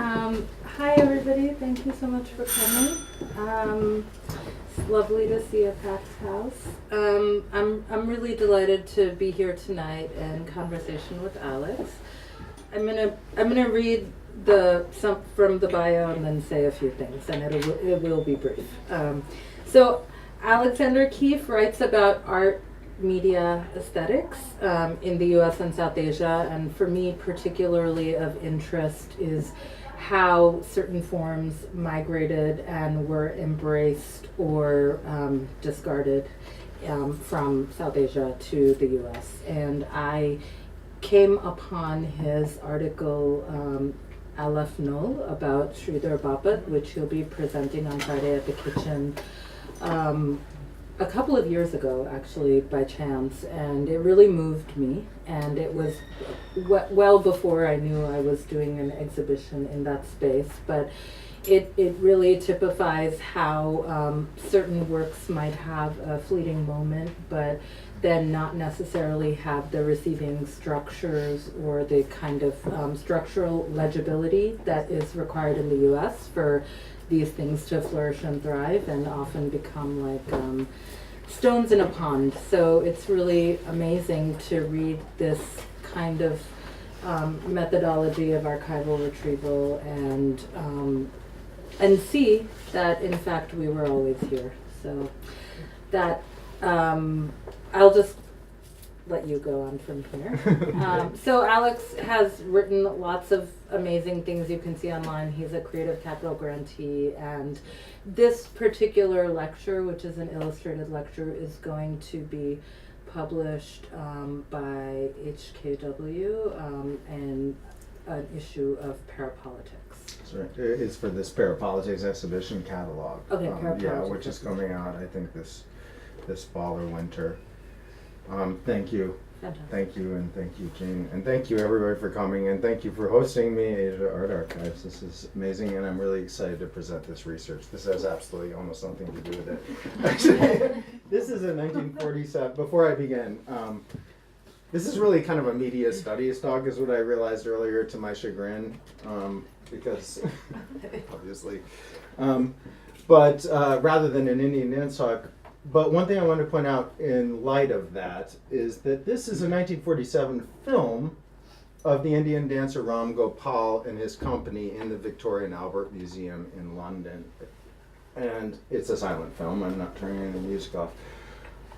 Hi everybody, thank you so much for coming. It's lovely to see a packed house. I'm really delighted to be here tonight in conversation with Alex. I'm gonna read some from the bio and then say a few things, and it will be brief. So Alexander Keefe writes about art, media, aesthetics in the U.S. and South Asia, and for me particularly of interest is how certain forms migrated and were embraced or discarded from South Asia to the U.S. And I came upon his article Aleph Null about Sridhar Bapat, which he'll be presenting on Friday at the Kitchen a couple of years ago, actually, by chance, and it really moved me. And it was well before I knew I was doing an exhibition in that space, but it really typifies how certain works might have a fleeting moment, but then not necessarily have the receiving structures or the kind of structural legibility that is required in the US for these things to flourish and thrive, and often become like stones in a pond. So it's really amazing to read this kind of methodology of archival retrieval and see that in fact we were always here. So that I'll just let you go on from here. So Alex has written lots of amazing things you can see online. He's a Creative Capital grantee, and this particular lecture, which is an illustrated lecture, is going to be published by HKW in an issue of Parapolitics. That's right. It's for this Parapolitics exhibition catalog. Okay, Parapolitics. Yeah, which is coming out, I think, this fall or winter. Thank you. Fantastic. Thank you, and thank you, Jean. And thank you, everybody, for coming, and thank you for hosting me, Asia Art Archives. This is amazing, and I'm really excited to present this research. This has absolutely almost nothing to do with it. Actually, this is a 1947, before I begin, this is really kind of a media studies talk, is what I realized earlier, to my chagrin, because, obviously. But rather than an Indian dance talk. But one thing I want to point out in light of that is that this is a 1947 film of the Indian dancer Ram Gopal and his company in the Victoria and Albert Museum in London. And it's a silent film. I'm not turning any music off.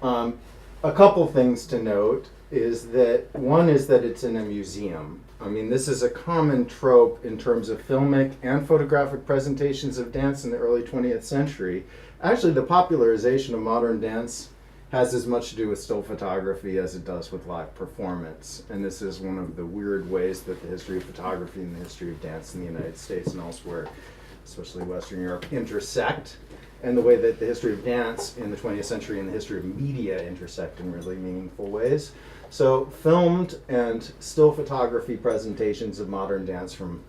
A couple things to note is that one is that it's in a museum. I mean, this is a common trope in terms of filmic and photographic presentations of dance in the early 20th century. Actually, the popularization of modern dance has as much to do with still photography as it does with live performance. And this is one of the weird ways that the history of photography and the history of dance in the United States and elsewhere, especially Western Europe, intersect, and the way that the history of dance in the 20th century and the history of media intersect in really meaningful ways. So filmed and still photography presentations of modern dance from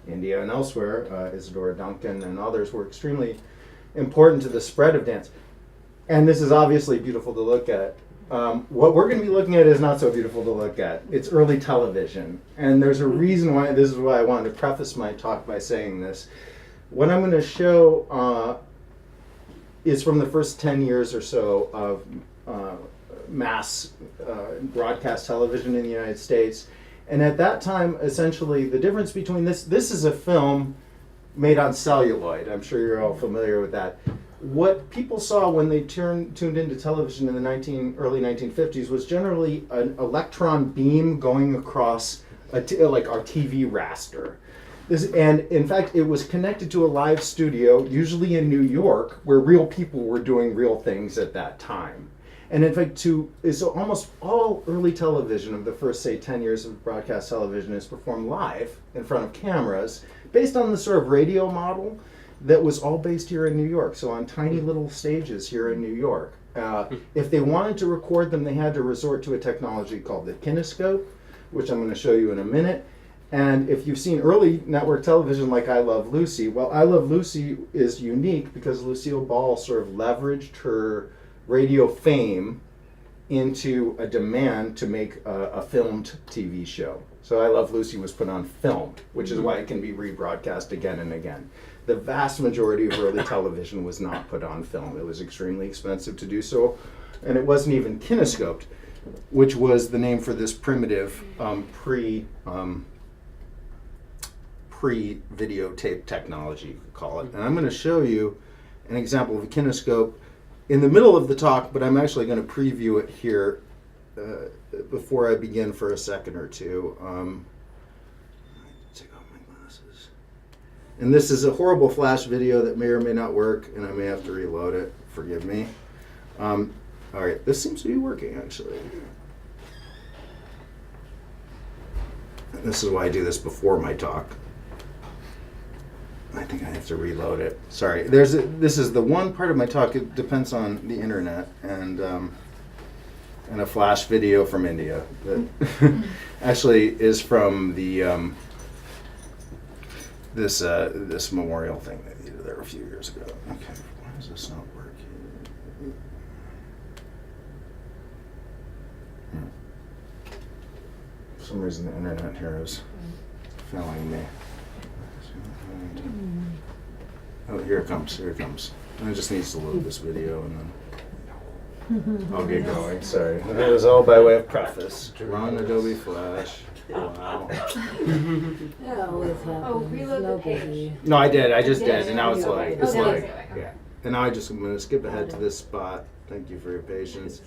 India and elsewhere, Isadora Duncan and others, were extremely important to the spread of dance. And this is obviously beautiful to look at. What we're going to be looking at is not so beautiful to look at. It's early television. And there's a reason why, this is why I wanted to preface my talk by saying this. What I'm going to show is from the first 10 years or so of mass broadcast television in the United States. And at that time, essentially, the difference between this is a film made on celluloid. I'm sure you're all familiar with that. What people saw when they tuned into television in the early 1950s was generally an electron beam going across like our TV raster. And in fact, it was connected to a live studio, usually in New York, where real people were doing real things at that time. And in fact, so almost all early television of the first, say, 10 years of broadcast television is performed live in front of cameras, based on the sort of radio model that was all based here in New York, so on tiny little stages here in New York. If they wanted to record them, they had to resort to a technology called the kinescope, which I'm going to show you in a minute. And if you've seen early network television like I Love Lucy, well, I Love Lucy is unique because Lucille Ball sort of leveraged her radio fame into a demand to make a filmed TV show. So I Love Lucy was put on film, which is why it can be rebroadcast again and again. The vast majority of early television was not put on film. It was extremely expensive to do so, and it wasn't even kinescoped, which was the name for this primitive pre-videotape technology, you could call it. And I'm going to show you an example of a kinescope in the middle of the talk, but I'm actually going to preview it here before I begin for a second or two. Take off my glasses. And this is a horrible flash video that may or may not work, and I may have to reload it. Forgive me. All right, this seems to be working, actually. And this is why I do this before my talk. I think I have to reload it. Sorry. This is the one part of my talk. It depends on the internet and a flash video from India that actually is from the this memorial thing they did there a few years ago. Okay, why does this not work here? For some reason, the internet here is failing me. Oh, here it comes. Here it comes. And it just needs to load this video, and then I'll get going. Sorry, that was all by way of preface. Run Adobe Flash. Wow. That always happens. Reload the page. No, I did. I just did, and now it's Yeah. like it's Okay. like Okay. yeah. And now I'm going to skip ahead to this spot. Thank you for your patience.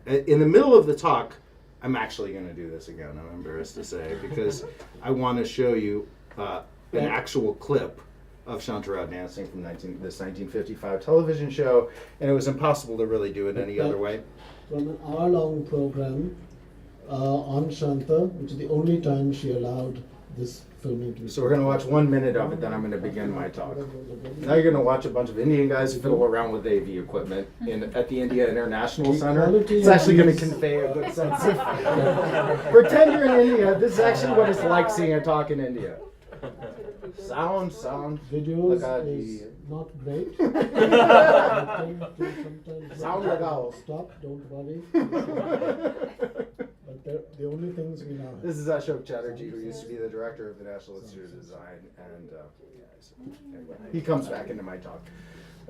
In the middle of the talk, I'm actually going to do this again. I'm embarrassed to say because I want to show you an actual clip of Shanta Rao dancing from this 1955 television show, and it was impossible to really do it any other way. From an hour-long program on Shanta, which is the only time she allowed this filming to be. So we're going to watch 1 minute of it, then I'm going to begin my talk. Now you're going to watch a bunch of Indian guys fiddle around with AV equipment at the India International Center. It's actually going to convey a good sense of... Pretend you're in India. This is actually what it's like seeing a talk in India. Sound. Videos Lagadi. is not great. Sound lagao. Stop, don't worry. But they're the only things we know. This is Ashok Chatterjee, who used to be the director of the National Institute of Design, and anyway, he comes back into my talk.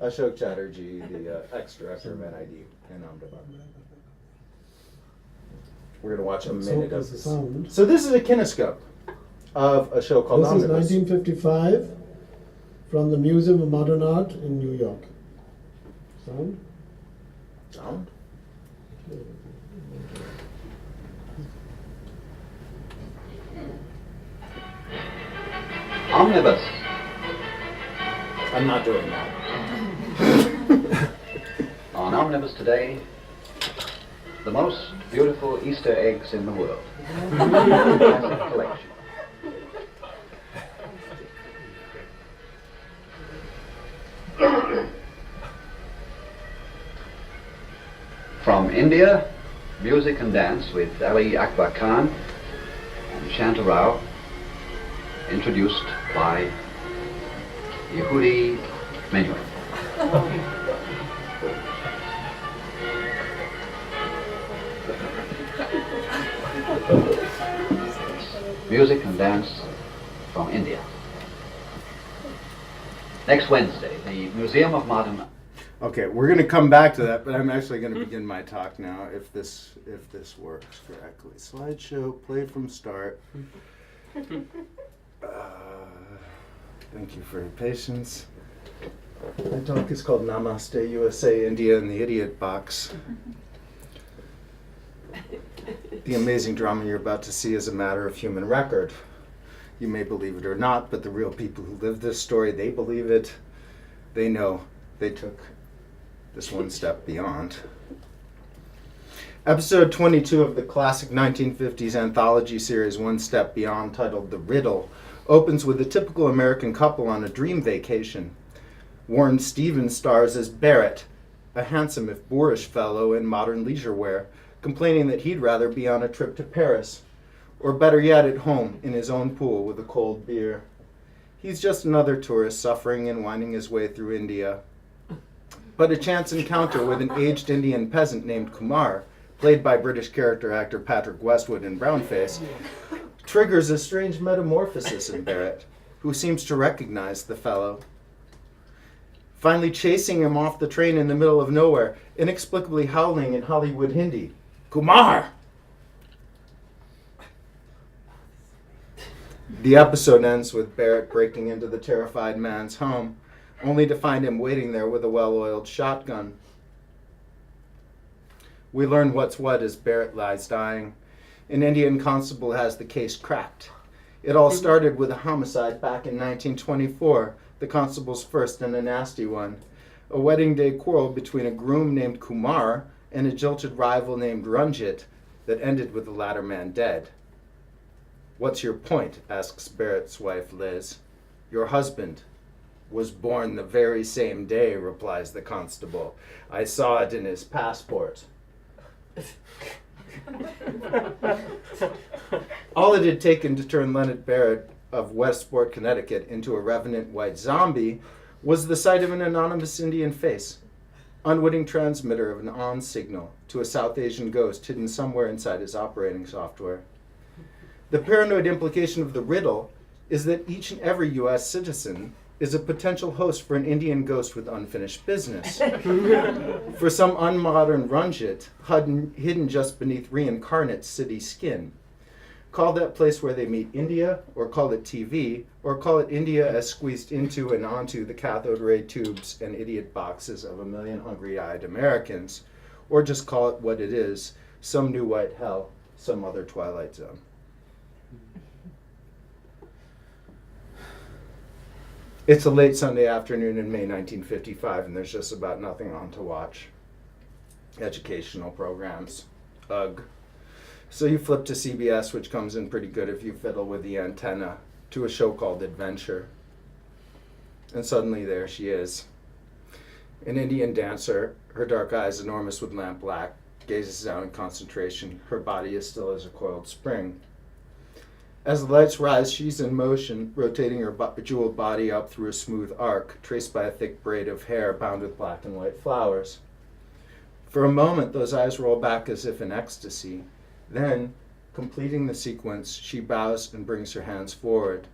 Ashok Chatterjee, the ex-director of NID in Ahmedabad. We're going to watch a minute of this. Sound. So this is a kinescope of a show called This is Omnibus. 1955 from the Museum of Modern Art in New York. Sound? Sound? Omnibus. I'm not doing that. On Omnibus today, the most beautiful Easter eggs in the world. Classic collection. From India, music and dance with Ali Akbar Khan and Shanta Rao, introduced by Yehudi Menuhin. Music and dance from India. Next Wednesday, the Museum of Modern Art. Okay, we're going to come back to that, but I'm actually going to begin my talk now, if this works correctly. Slideshow, play from start. Thank you for your patience. My talk is called Namaste USA, India and the Idiot Box. The amazing drama you're about to see is a matter of human record. You may believe it or not, but the real people who live this story, they believe it. They know they took this one step beyond. Episode 22 of the classic 1950s anthology series One Step Beyond, titled The Riddle, opens with a typical American couple on a dream vacation. Warren Stevens stars as Barrett, a handsome if boorish fellow in modern leisure wear, complaining that he'd rather be on a trip to Paris, or better yet at home in his own pool with a cold beer. He's just another tourist suffering and winding his way through India. But a chance encounter with an aged Indian peasant named Kumar, played by British character actor Patrick Westwood in Brownface, triggers a strange metamorphosis in Barrett, who seems to recognize the fellow. Finally chasing him off the train in the middle of nowhere, inexplicably howling in Hollywood Hindi, "Kumar!" The episode ends with Barrett breaking into the terrified man's home, only to find him waiting there with a well-oiled shotgun. We learn what's what as Barrett lies dying. An Indian constable has the case cracked. It all started with a homicide back in 1924, the constable's first and a nasty one. A wedding day quarrel between a groom named Kumar and a jilted rival named Ranjit that ended with the latter man dead. "What's your point?" asks Barrett's wife, Liz. "Your husband was born the very same day," replies the constable. "I saw it in his passport." All it had taken to turn Leonard Barrett of Westport, Connecticut into a revenant white zombie was the sight of an anonymous Indian face, unwitting transmitter of an on signal to a South Asian ghost hidden somewhere inside his operating software. The paranoid implication of the riddle is that each and every U.S. citizen is a potential host for an Indian ghost with unfinished business. For some unmodern Ranjit, hidden just beneath reincarnate city skin. Call that place where they meet India, or call it TV, or call it India as squeezed into and onto the cathode ray tubes and idiot boxes of a million hungry-eyed Americans, or just call it what it is, some new white hell, some other Twilight Zone. It's a late Sunday afternoon in May 1955, and there's just about nothing on to watch. Educational programs. Ugh. So you flip to CBS, which comes in pretty good if you fiddle with the antenna, to a show called Adventure. And suddenly there she is. An Indian dancer, her dark eyes enormous with lampblack, gazes down in concentration. Her body is still as a coiled spring. As the lights rise, she's in motion, rotating her jeweled body up through a smooth arc, traced by a thick braid of hair bound with black and white flowers. For a moment, those eyes roll back as if in ecstasy. Then, completing the sequence, she bows and brings her hands forward.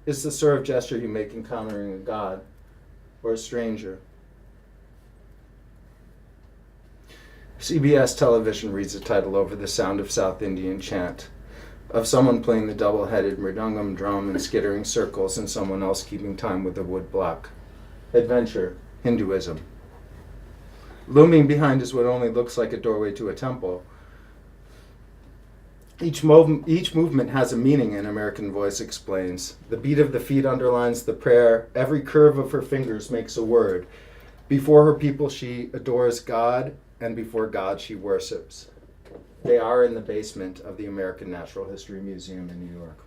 It's the sort of gesture you make encountering a god or a stranger. CBS television reads the title over the sound of South Indian chant, of someone playing the double-headed mridangam drum and skittering circles and someone else keeping time with the wood block. Adventure, Hinduism. Looming behind is what only looks like a doorway to a temple. Each movement has a meaning, an American Voice explains. The beat of the feet underlines the prayer. Every curve of her fingers makes a word. Before her people she adores God, and before God she worships. They are in the basement of the American Natural History Museum in New York.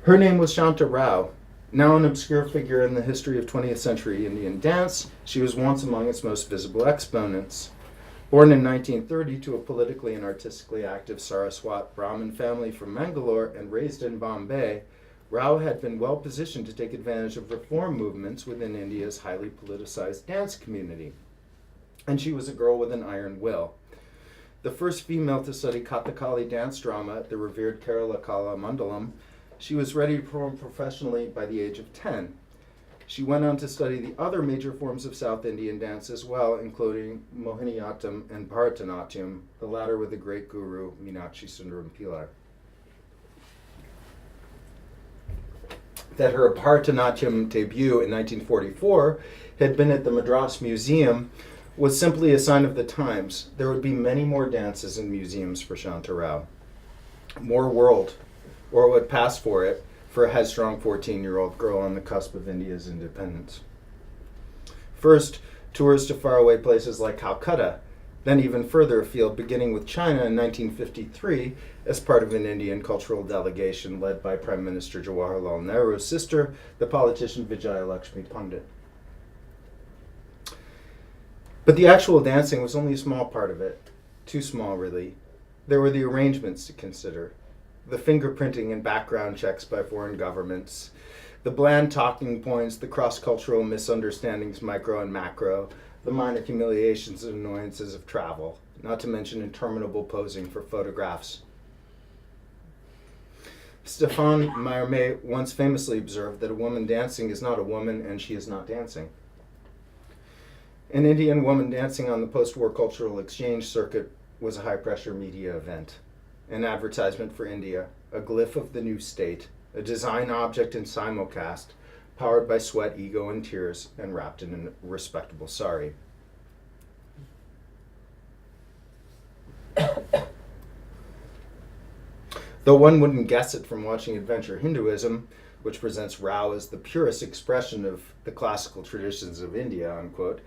Her name was Shanta Rao. Now an obscure figure in the history of 20th century Indian dance, she was once among its most visible exponents. Born in 1930 to a politically and artistically active Saraswat Brahmin family from Mangalore and raised in Bombay, Rao had been well positioned to take advantage of reform movements within India's highly politicized dance community. And she was a girl with an iron will. The first female to study Kathakali dance drama at the revered Kerala Kala Mandalam, she was ready to perform professionally by the age of 10. She went on to study the other major forms of South Indian dance as well, including Mohiniyattam and Bharatanatyam, the latter with the great guru Meenakshi Sundaram Pillai. That her Bharatanatyam debut in 1944 had been at the Madras Museum was simply a sign of the times. There would be many more dances in museums for Shanta Rao. More world, or what passed for it, for a headstrong 14-year-old girl on the cusp of India's independence. First, tours to faraway places like Calcutta, then even further afield, beginning with China in 1953 as part of an Indian cultural delegation led by Prime Minister Jawaharlal Nehru's sister, the politician Vijaya Lakshmi Pandit. But the actual dancing was only a small part of it. Too small, really. There were the arrangements to consider. The fingerprinting and background checks by foreign governments, The bland talking points, the cross-cultural misunderstandings, micro and macro, the minor humiliations and annoyances of travel, not to mention interminable posing for photographs. Stéphane Mallarmé once famously observed that a woman dancing is not a woman and she is not dancing. An Indian woman dancing on the post-war cultural exchange circuit was a high-pressure media event, an advertisement for India, a glyph of the new state, a design object in simulcast, powered by sweat, ego, and tears, and wrapped in a respectable sari. Though one wouldn't guess it from watching Adventure Hinduism, which presents Rao as the purest expression of the classical traditions of India, unquote,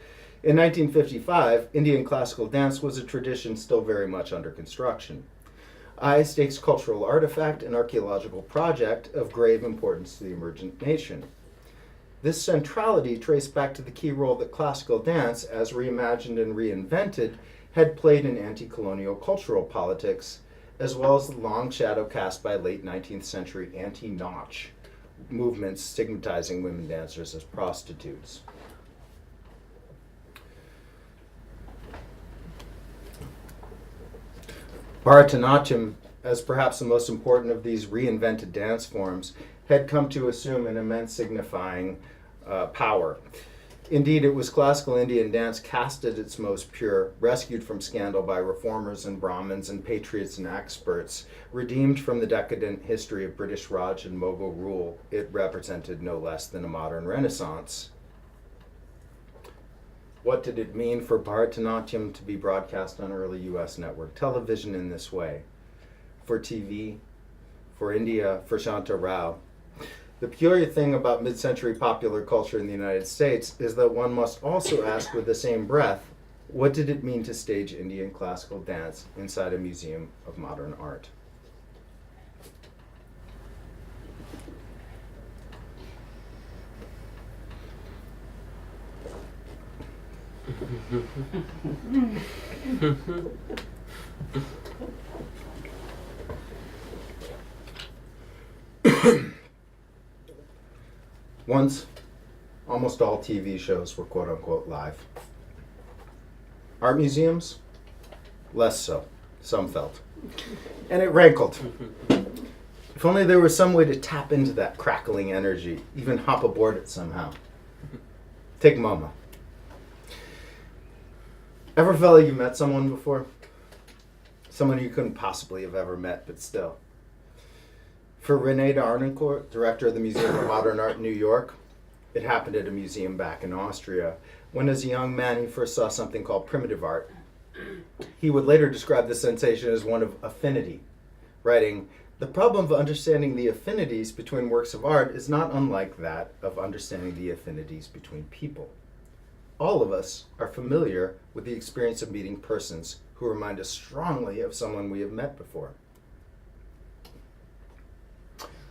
in 1955, Indian classical dance was a tradition still very much under construction. A high-stakes cultural artifact and archaeological project of grave importance to the emergent nation. This centrality traced back to the key role that classical dance, as reimagined and reinvented, had played in anti-colonial cultural politics, as well as the long shadow cast by late 19th century anti-Nach movements stigmatizing women dancers as prostitutes. Bharatanatyam, as perhaps the most important of these reinvented dance forms, had come to assume an immense signifying power. Indeed, it was classical Indian dance cast at its most pure, rescued from scandal by reformers and Brahmins and patriots and experts, redeemed from the decadent history of British Raj and Mughal rule. It represented no less than a modern renaissance. What did it mean for Bharatanatyam to be broadcast on early US network television in this way? For TV, for India, for Shanta Rao. The peculiar thing about mid-century popular culture in the United States is that one must also ask with the same breath, what did it mean to stage Indian classical dance inside a museum of modern art? Once, almost all TV shows were quote-unquote live. Art museums? Less so, some felt. And it rankled. If only there was some way to tap into that crackling energy, even hop aboard it somehow. Take MoMA. Ever felt like you met someone before? Someone you couldn't possibly have ever met, but still. For René d'Arnoncourt, director of the Museum of Modern Art in New York, it happened at a museum back in Austria, when as a young man he first saw something called primitive art. He would later describe the sensation as one of affinity, writing, "The problem of understanding the affinities between works of art is not unlike that of understanding the affinities between people. All of us are familiar with the experience of meeting persons who remind us strongly of someone we have met before.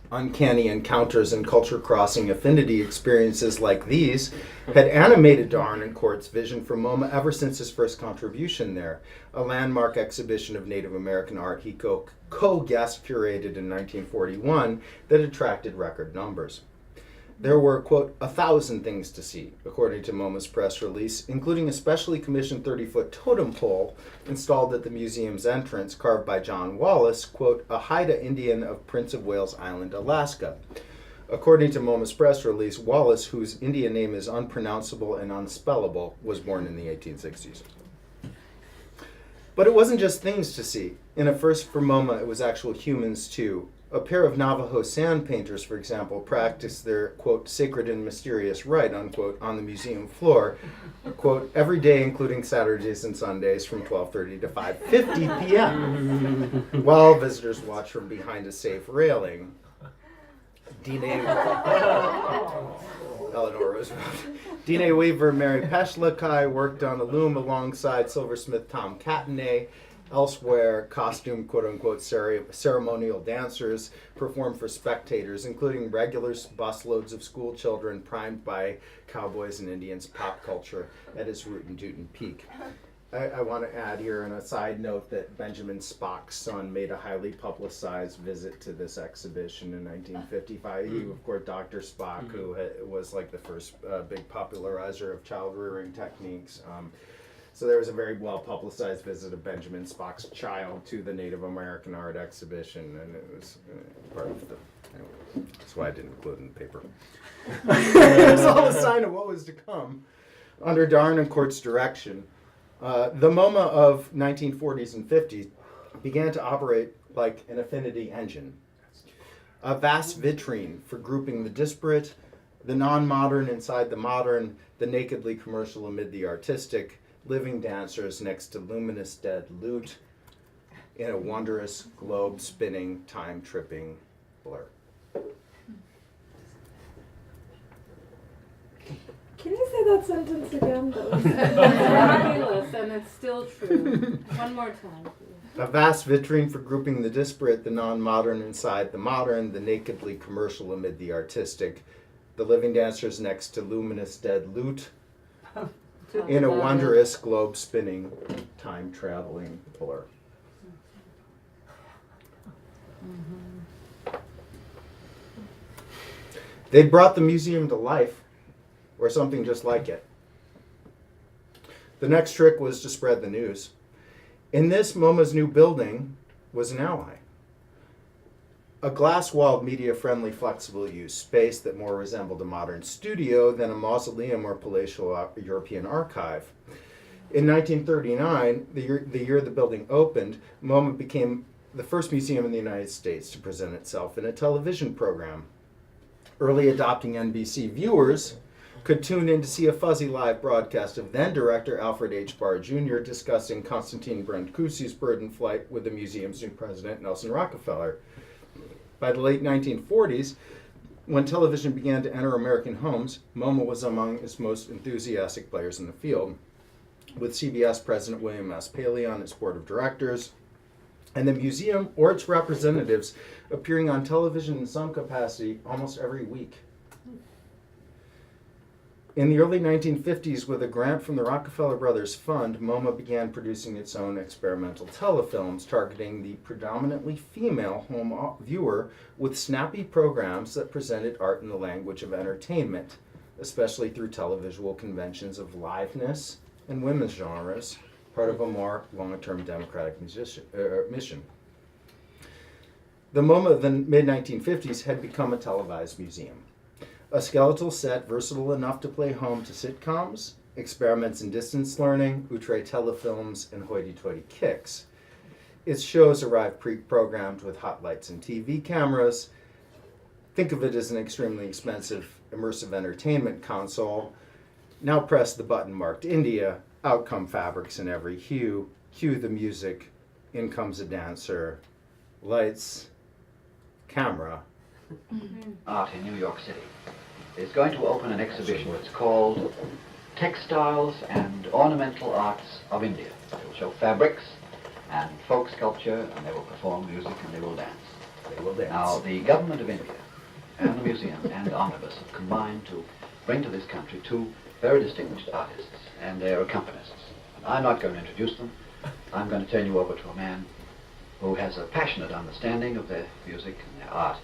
Uncanny encounters and culture-crossing affinity experiences like these had animated d'Arnoncourt's vision for MoMA ever since his first contribution there, a landmark exhibition of Native American art he co-guest curated in 1941 that attracted record numbers. There were, quote, 1,000 things to see, according to MoMA's press release, including a specially commissioned 30-foot totem pole installed at the museum's entrance, carved by John Wallace, quote, a Haida Indian of Prince of Wales Island, Alaska. According to MoMA's press release, Wallace, whose Indian name is unpronounceable and unspellable, was born in the 1860s. But it wasn't just things to see. In a first for MoMA, it was actual humans, too. A pair of Navajo sand painters, for example, practiced their, quote, sacred and mysterious rite, unquote, on the museum floor, quote, every day, including Saturdays and Sundays from 12:30 to 5:50 p.m., while visitors watch from behind a safe railing. Eleanor Roosevelt. Dine Weaver and Mary Peshlakai worked on a loom alongside silversmith Tom Catanay. Elsewhere, costume, quote-unquote, ceremonial dancers performed for spectators, including regular busloads of school children primed by cowboys and Indians pop culture at its rootin' tootin' peak. I want to add here on a side note that Benjamin Spock's son made a highly publicized visit to this exhibition in 1955. He, of course, Dr. Spock, who was like the first big popularizer of child rearing techniques. So there was a very well publicized visit of Benjamin Spock's child to the Native American art exhibition, and it was part of the. Anyway, that's why I didn't include it in the paper. It was all a sign of what was to come. Under Darn and Court's direction, the MoMA of 1940s and 50s began to operate like an affinity engine, a vast vitrine for grouping the disparate, the non-modern inside the modern, the nakedly commercial amid the artistic, living dancers next to luminous dead loot in a wondrous globe-spinning, time-tripping blur. Can you say that sentence again? That was fabulous, and it's still true. One more time, please. A vast vitrine for grouping the disparate, the non-modern inside the modern, the nakedly commercial amid the artistic, the living dancers next to luminous dead loot in a wondrous globe-spinning, time-traveling blur. They'd brought the museum to life, or something just like it. The next trick was to spread the news. In this, MoMA's new building was an ally. A glass-walled, media-friendly, flexible use space that more resembled a modern studio than a mausoleum or palatial European archive. In 1939, the year the building opened, MoMA became the first museum in the United States to present itself in a television program. Early adopting NBC viewers could tune in to see a fuzzy live broadcast of then-director Alfred H. Barr Jr. discussing Constantine Brancusi's bird in flight with the museum's new president, Nelson Rockefeller. By the late 1940s, when television began to enter American homes, MoMA was among its most enthusiastic players in the field, with CBS President William S. Paley on its board of directors, and the museum or its representatives appearing on television in some capacity almost every week. In the early 1950s, with a grant from the Rockefeller Brothers Fund, MoMA began producing its own experimental telefilms targeting the predominantly female home viewer with snappy programs that presented art in the language of entertainment, especially through televisual conventions of liveness and women's genres, part of a more long-term democratic mission. The MoMA of the mid-1950s had become a televised museum. A skeletal set versatile enough to play home to sitcoms, experiments in distance learning, outre telefilms, and hoity-toity kicks. Its shows arrived pre-programmed with hot lights and TV cameras. Think of it as an extremely expensive immersive entertainment console. Now press the button marked India, out come fabrics in every hue, cue the music, in comes a dancer, lights, camera. Art in New York City is going to open an exhibition that's called Textiles and Ornamental Arts of India. It will show fabrics and folk sculpture, and they will perform music and they will dance. They will dance. Now, the government of India and the museum and Omnibus have combined to bring to this country two very distinguished artists and their accompanists. And I'm not going to introduce them. I'm going to turn you over to a man who has a passionate understanding of their music and their art,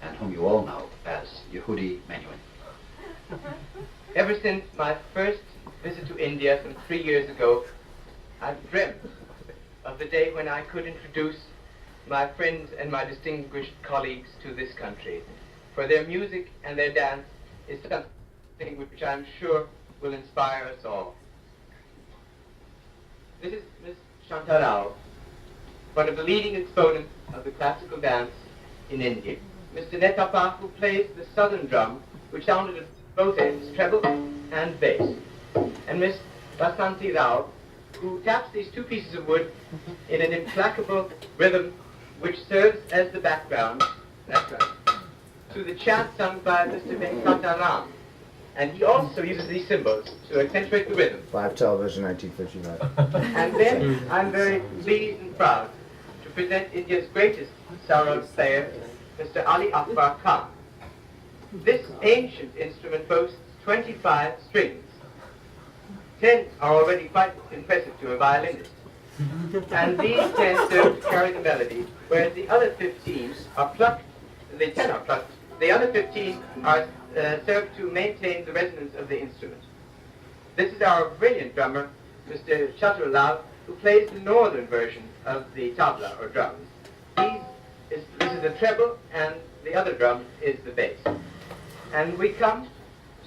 and whom you all know as Yehudi Menuhin. Ever since my first visit to India some 3 years ago, I've dreamt of the day when I could introduce my friends and my distinguished colleagues to this country, for their music and their dance is something which I'm sure will inspire us all. This is Miss Shanta Rao, one of the leading exponents of the classical dance in India. Mr. Netappa, who plays the southern drum, which sounded at both ends, treble and bass. And Miss Basanti Rao, who taps these two pieces of wood in an implacable rhythm which serves as the background, that's right, to the chant sung by Mr. Venkataram. And he also uses these cymbals to accentuate the rhythm. Live television, 1955. And then I'm very pleased and proud to present India's greatest sarod player, Mr. Ali Akbar Khan. This ancient instrument boasts 25 strings. 10 are already quite impressive to a violinist. And these 10 serve to carry the melody, whereas the other 15 are plucked, the 10 are plucked, the other 15 are serve to maintain the resonance of the instrument. This is our brilliant drummer, Mr. Shanta Rao, who plays the northern version of the tabla, or drums. This is the treble, and the other drum is the bass. And we come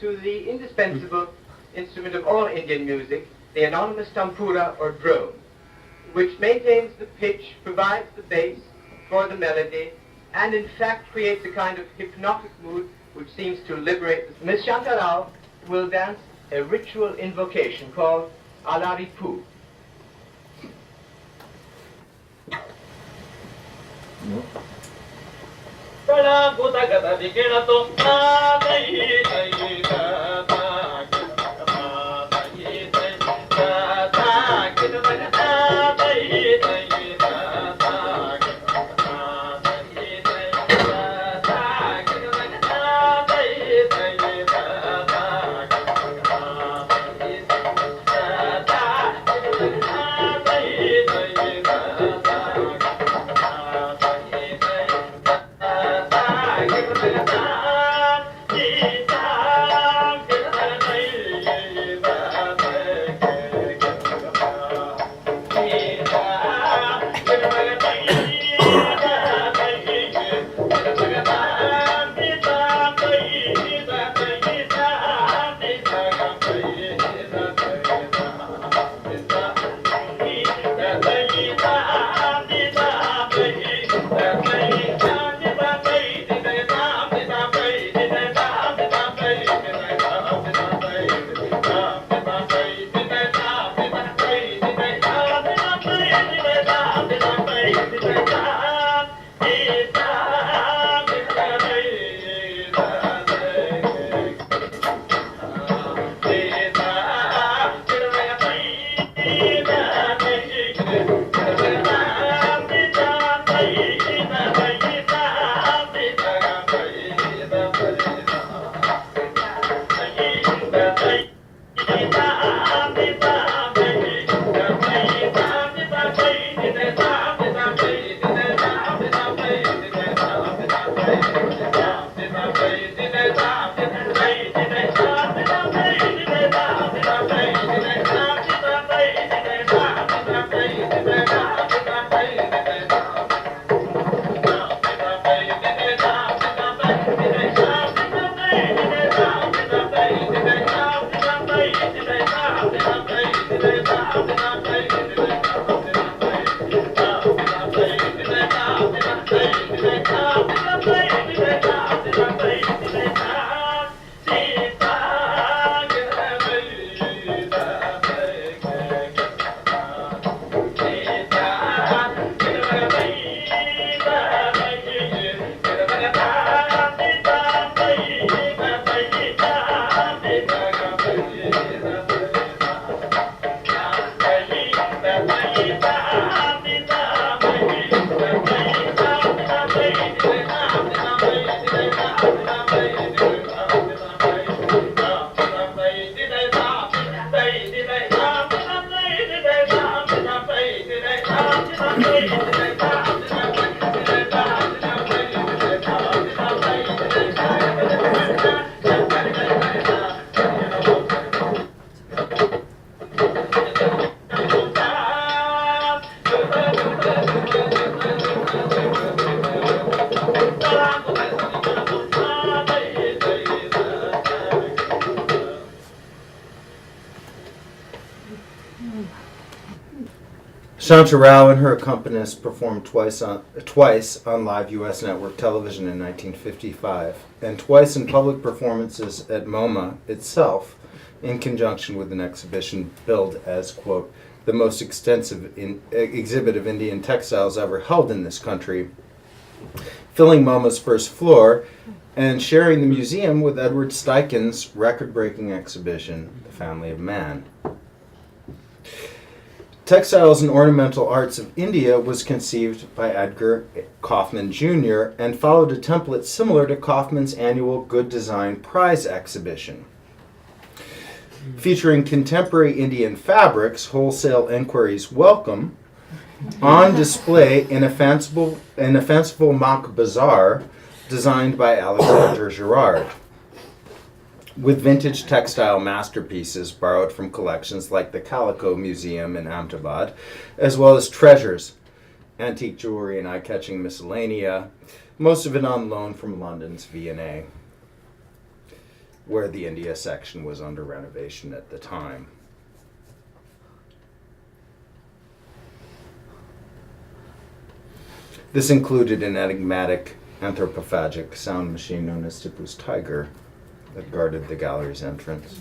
to the indispensable instrument of all Indian music, the anonymous tampura, or drone, which maintains the pitch, provides the bass for the melody, and in fact creates a kind of hypnotic mood which seems to liberate. Miss Shanta Rao will dance a ritual invocation called Alaripu. Shanta Rao and her accompanist performed twice on live U.S. network television in 1955, and twice in public performances at MoMA itself, in conjunction with an exhibition billed as, quote, the most extensive exhibit of Indian textiles ever held in this country, filling MoMA's first floor and sharing the museum with Edward Steichen's record-breaking exhibition, The Family of Man. Textiles and Ornamental Arts of India was conceived by Edgar Kaufman Jr. and followed a template similar to Kaufman's annual Good Design Prize exhibition. featuring contemporary Indian fabrics, wholesale enquiries welcome, on display in a fanciful mock bazaar designed by Alexander Gerard, with vintage textile masterpieces borrowed from collections like the Calico Museum in Ahmedabad, as well as treasures, antique jewelry and eye-catching miscellanea, most of it on loan from London's V&A, where the India section was under renovation at the time. This included an enigmatic anthropophagic sound machine known as Tipu's Tiger that guarded the gallery's entrance.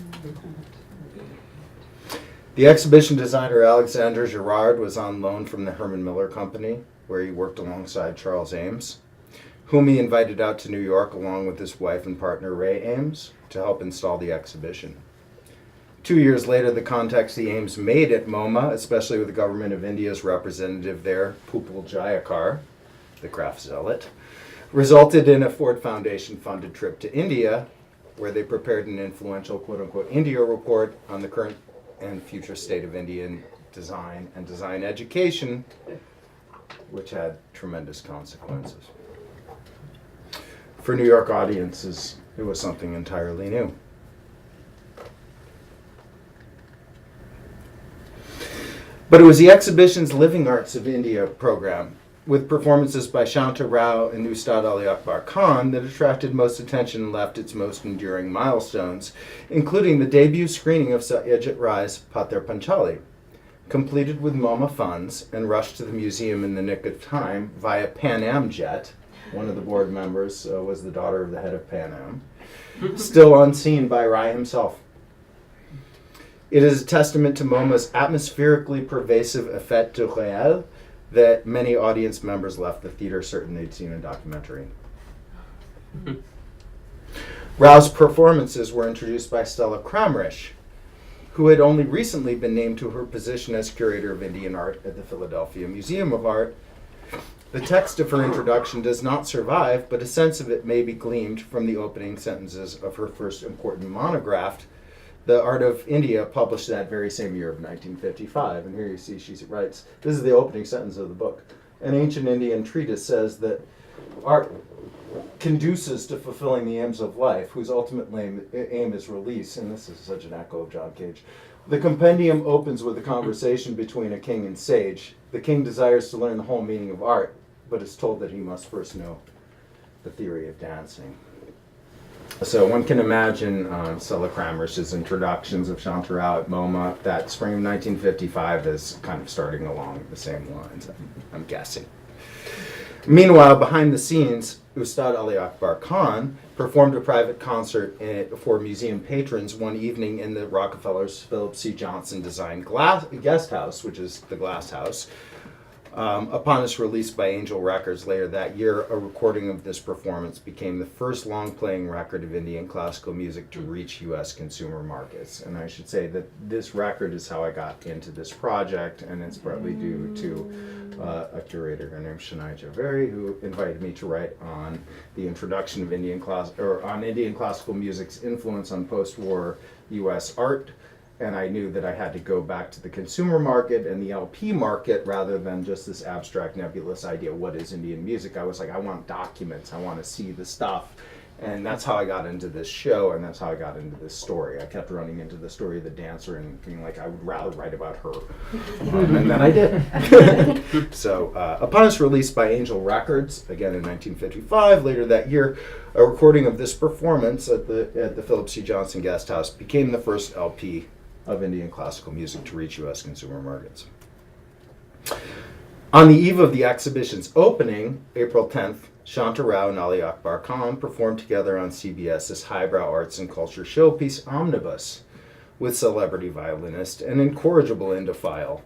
The exhibition designer Alexander Gerard was on loan from the Herman Miller Company, where he worked alongside Charles Ames, whom he invited out to New York along with his wife and partner Ray Ames to help install the exhibition. 2 years later, the contacts the Ames made at MoMA, especially with the Government of India's representative there, Pupil Jayakar, the craft zealot, resulted in a Ford Foundation-funded trip to India, where they prepared an influential quote-unquote India report on the current and future state of Indian design and design education, which had tremendous consequences. For New York audiences, it was something entirely new. But it was the exhibition's Living Arts of India program, with performances by Shanta Rao and Ustad Ali Akbar Khan, that attracted most attention and left its most enduring milestones, including the debut screening of Satyajit Ray's Pater Panchali, completed with MoMA funds and rushed to the museum in the nick of time via Pan Am jet. One of the board members was the daughter of the head of Pan Am, still unseen by Rai himself. It is a testament to MoMA's atmospherically pervasive effet de réel that many audience members left the theater certain they'd seen a documentary. Rao's performances were introduced by Stella Kramrisch, who had only recently been named to her position as curator of Indian art at the Philadelphia Museum of Art. The text of her introduction does not survive, but a sense of it may be gleaned from the opening sentences of her first important monograph, The Art of India, published that very same year of 1955. And here you see she writes, this is the opening sentence of the book. An ancient Indian treatise says that art conduces to fulfilling the aims of life, whose ultimate aim is release. And this is such an echo of John Cage. The compendium opens with a conversation between a king and sage. The king desires to learn the whole meaning of art, but is told that he must first know the theory of dancing. So one can imagine Stella Kramrisch's introductions of Shanta Rao at MoMA that spring of 1955 is kind of starting along the same lines, I'm guessing. Meanwhile, behind the scenes, Ustad Ali Akbar Khan performed a private concert for museum patrons one evening in the Rockefeller's Philip C. Johnson designed guest house, which is the Glass House. Upon its release by Angel Records later that year, a recording of this performance became the first long-playing record of Indian classical music to reach U.S. consumer markets. And I should say that this record is how I got into this project, and it's partly due to a curator named Shania Javeri, who invited me to write on the introduction of Indian classical music's influence on post-war U.S. art. And I knew that I had to go back to the consumer market and the LP market rather than just this abstract, nebulous idea, what is Indian music? I was like, I want documents, I want to see the stuff. And that's how I got into this show, and that's how I got into this story. I kept running into the story of the dancer and being like, I would rather write about her. And then I did. So upon its release by Angel Records, again in 1955, later that year, a recording of this performance at the Philip C. Johnson Guest House became the first LP of Indian classical music to reach U.S. consumer markets. On the eve of the exhibition's opening, April 10th, Shanta Rao and Ali Akbar Khan performed together on CBS's highbrow arts and culture showpiece Omnibus with celebrity violinist and incorrigible Indophile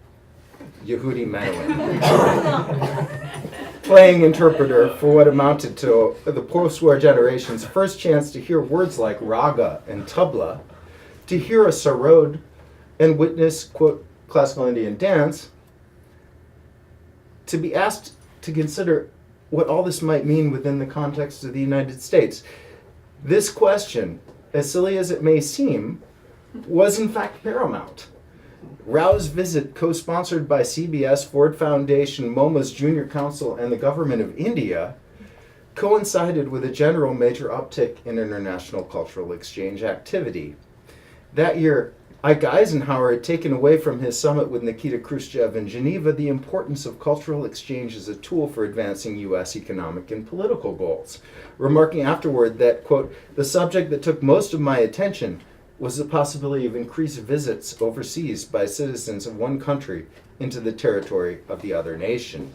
Yehudi Menuhin playing interpreter for what amounted to the post-war generation's first chance to hear words like raga and tabla, to hear a sarod and witness, quote, classical Indian dance, to be asked to consider what all this might mean within the context of the United States. This question, as silly as it may seem, was in fact paramount. Rao's visit, co-sponsored by CBS, Ford Foundation, MoMA's Junior Council, and the government of India, coincided with a general major uptick in international cultural exchange activity. That year, Ike Eisenhower had taken away from his summit with Nikita Khrushchev in Geneva the importance of cultural exchange as a tool for advancing U.S. economic and political goals, remarking afterward that, quote, "the subject that took most of my attention was the possibility of increased visits overseas by citizens of one country into the territory of the other nation."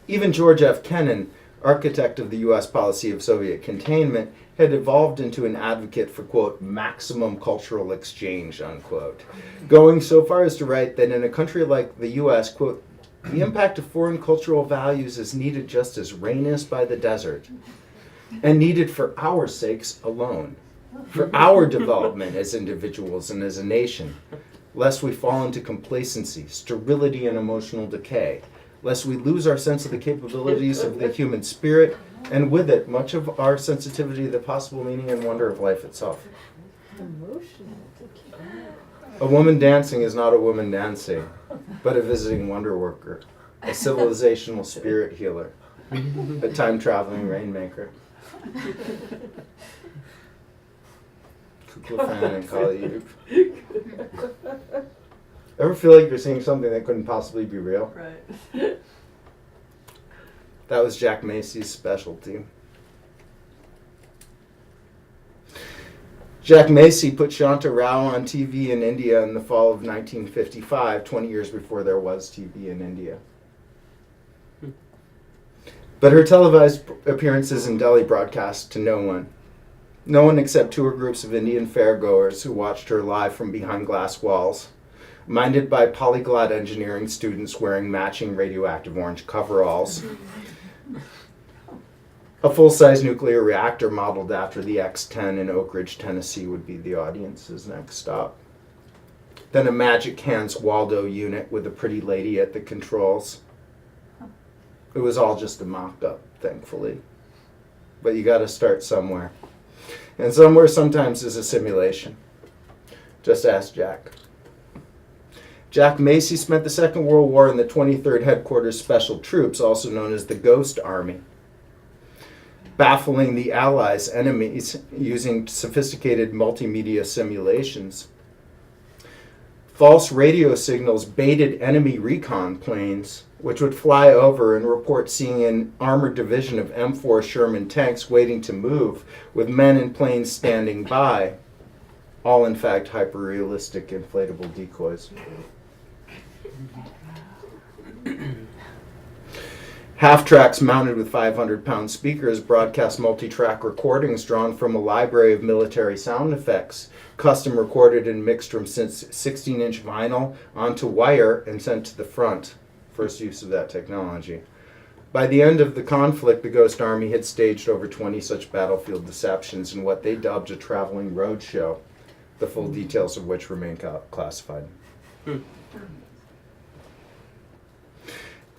Even George F. Kennan, architect of the U.S. policy of Soviet containment, had evolved into an advocate for, quote, "maximum cultural exchange," unquote, going so far as to write that in a country like the U.S., quote, "the impact of foreign cultural values is needed just as rain is by the desert, and needed for our sakes alone, for our development as individuals and as a nation, lest we fall into complacency, sterility, and emotional decay, lest we lose our sense of the capabilities of the human spirit, and with it, much of our sensitivity to the possible meaning and wonder of life itself. A woman dancing is not a woman dancing, but a visiting wonder worker, a civilizational spirit healer, a time-traveling rainmaker. Kukulkan and Kali Yup. Ever feel like you're seeing something that couldn't possibly be real? Right. That was Jack Macy's specialty. Jack Macy put Shanta Rao on TV in India in the fall of 1955, 20 years before there was TV in India. But her televised appearances in Delhi broadcast to no one. No one except tour groups of Indian fairgoers who watched her live from behind glass walls, minded by polyglot engineering students wearing matching radioactive orange coveralls. A full-size nuclear reactor modeled after the X-10 in Oak Ridge, Tennessee would be the audience's next stop. Then a Magic Hands Waldo unit with a pretty lady at the controls. It was all just a mock-up, thankfully. But you gotta start somewhere. And somewhere sometimes is a simulation. Just ask Jack. Jack Macy spent the Second World War in the 23rd Headquarters Special Troops, also known as the Ghost Army, baffling the Allies' enemies using sophisticated multimedia simulations. False radio signals baited enemy recon planes, which would fly over and report seeing an armored division of M4 Sherman tanks waiting to move, with men in planes standing by, all in fact hyper-realistic inflatable decoys. Half-tracks mounted with 500-pound speakers broadcast multi-track recordings drawn from a library of military sound effects, custom recorded and mixed from 16-inch vinyl onto wire and sent to the front. First use of that technology. By the end of the conflict, the Ghost Army had staged over 20 such battlefield deceptions in what they dubbed a traveling road show, the full details of which remain classified.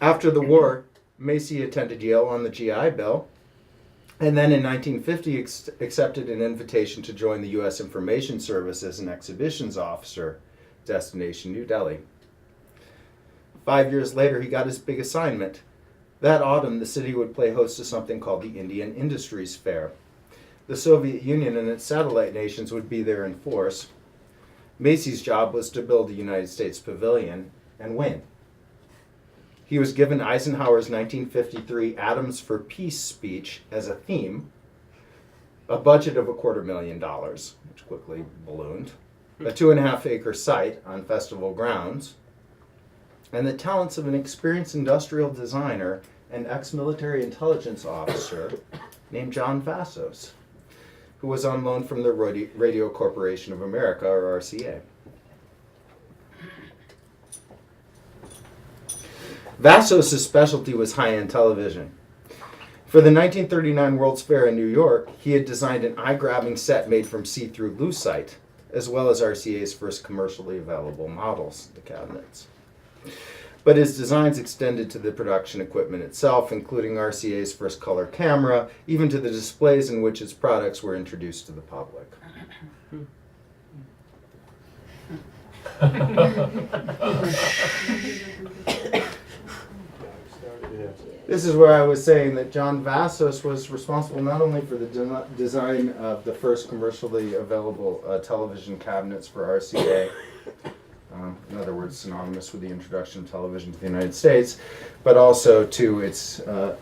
After the war, Macy attended Yale on the GI Bill, and then in 1950 accepted an invitation to join the U.S. Information Service as an exhibitions officer, destination New Delhi. 5 years later, he got his big assignment. That autumn, the city would play host to something called the Indian Industries Fair. The Soviet Union and its satellite nations would be there in force. Macy's job was to build a United States pavilion and win. He was given Eisenhower's 1953 Atoms for Peace speech as a theme, a budget of $250,000, which quickly ballooned, a 2.5-acre site on festival grounds, and the talents of an experienced industrial designer and ex-military intelligence officer named John Vassos, who was on loan from the Radio Corporation of America, or RCA. Vassos' specialty was high-end television. For the 1939 World's Fair in New York, he had designed an eye-grabbing set made from see-through lucite, as well as RCA's first commercially available models, the cabinets. But his designs extended to the production equipment itself, including RCA's first color camera, even to the displays in which its products were introduced to the public. This is where I was saying that John Vassos was responsible not only for the design of the first commercially available television cabinets for RCA, in other words, synonymous with the introduction of television to the United States, but also to its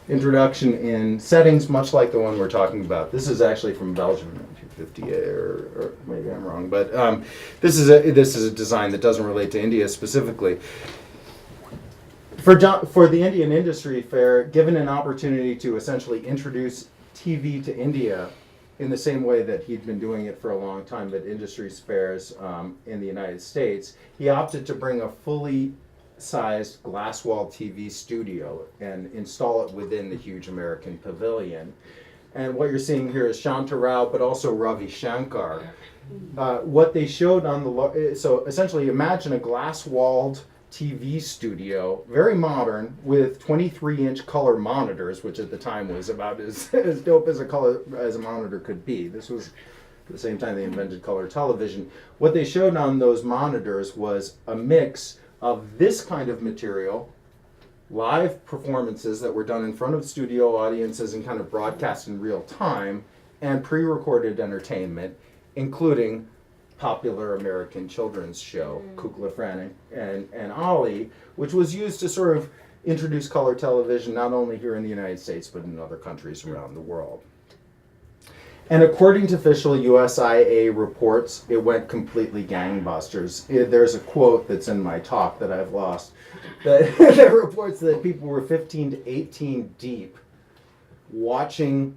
introduction in settings much like the one we're talking about. This is actually from Belgium, 1958, or maybe I'm wrong, but this is a design that doesn't relate to India specifically. For the Indian Industry Fair, given an opportunity to essentially introduce TV to India in the same way that he'd been doing it for a long time at industries fairs in the United States, he opted to bring a fully sized glass wall TV studio and install it within the huge American pavilion. And what you're seeing here is Shanta Rao, but also Ravi Shankar. What they showed on so essentially imagine a glass-walled TV studio, very modern, with 23-inch color monitors, which at the time was about as dope as a monitor could be. This was at the same time they invented color television. What they showed on those monitors was a mix of this kind of material, live performances that were done in front of studio audiences and kind of broadcast in real time, and pre-recorded entertainment, including popular American children's show, Kukla Fran and Ollie, which was used to sort of introduce color television not only here in the United States but in other countries around the world. And according to official USIA reports, it went completely gangbusters. There's a quote that's in my talk that I've lost that reports that people were 15 to 18 deep watching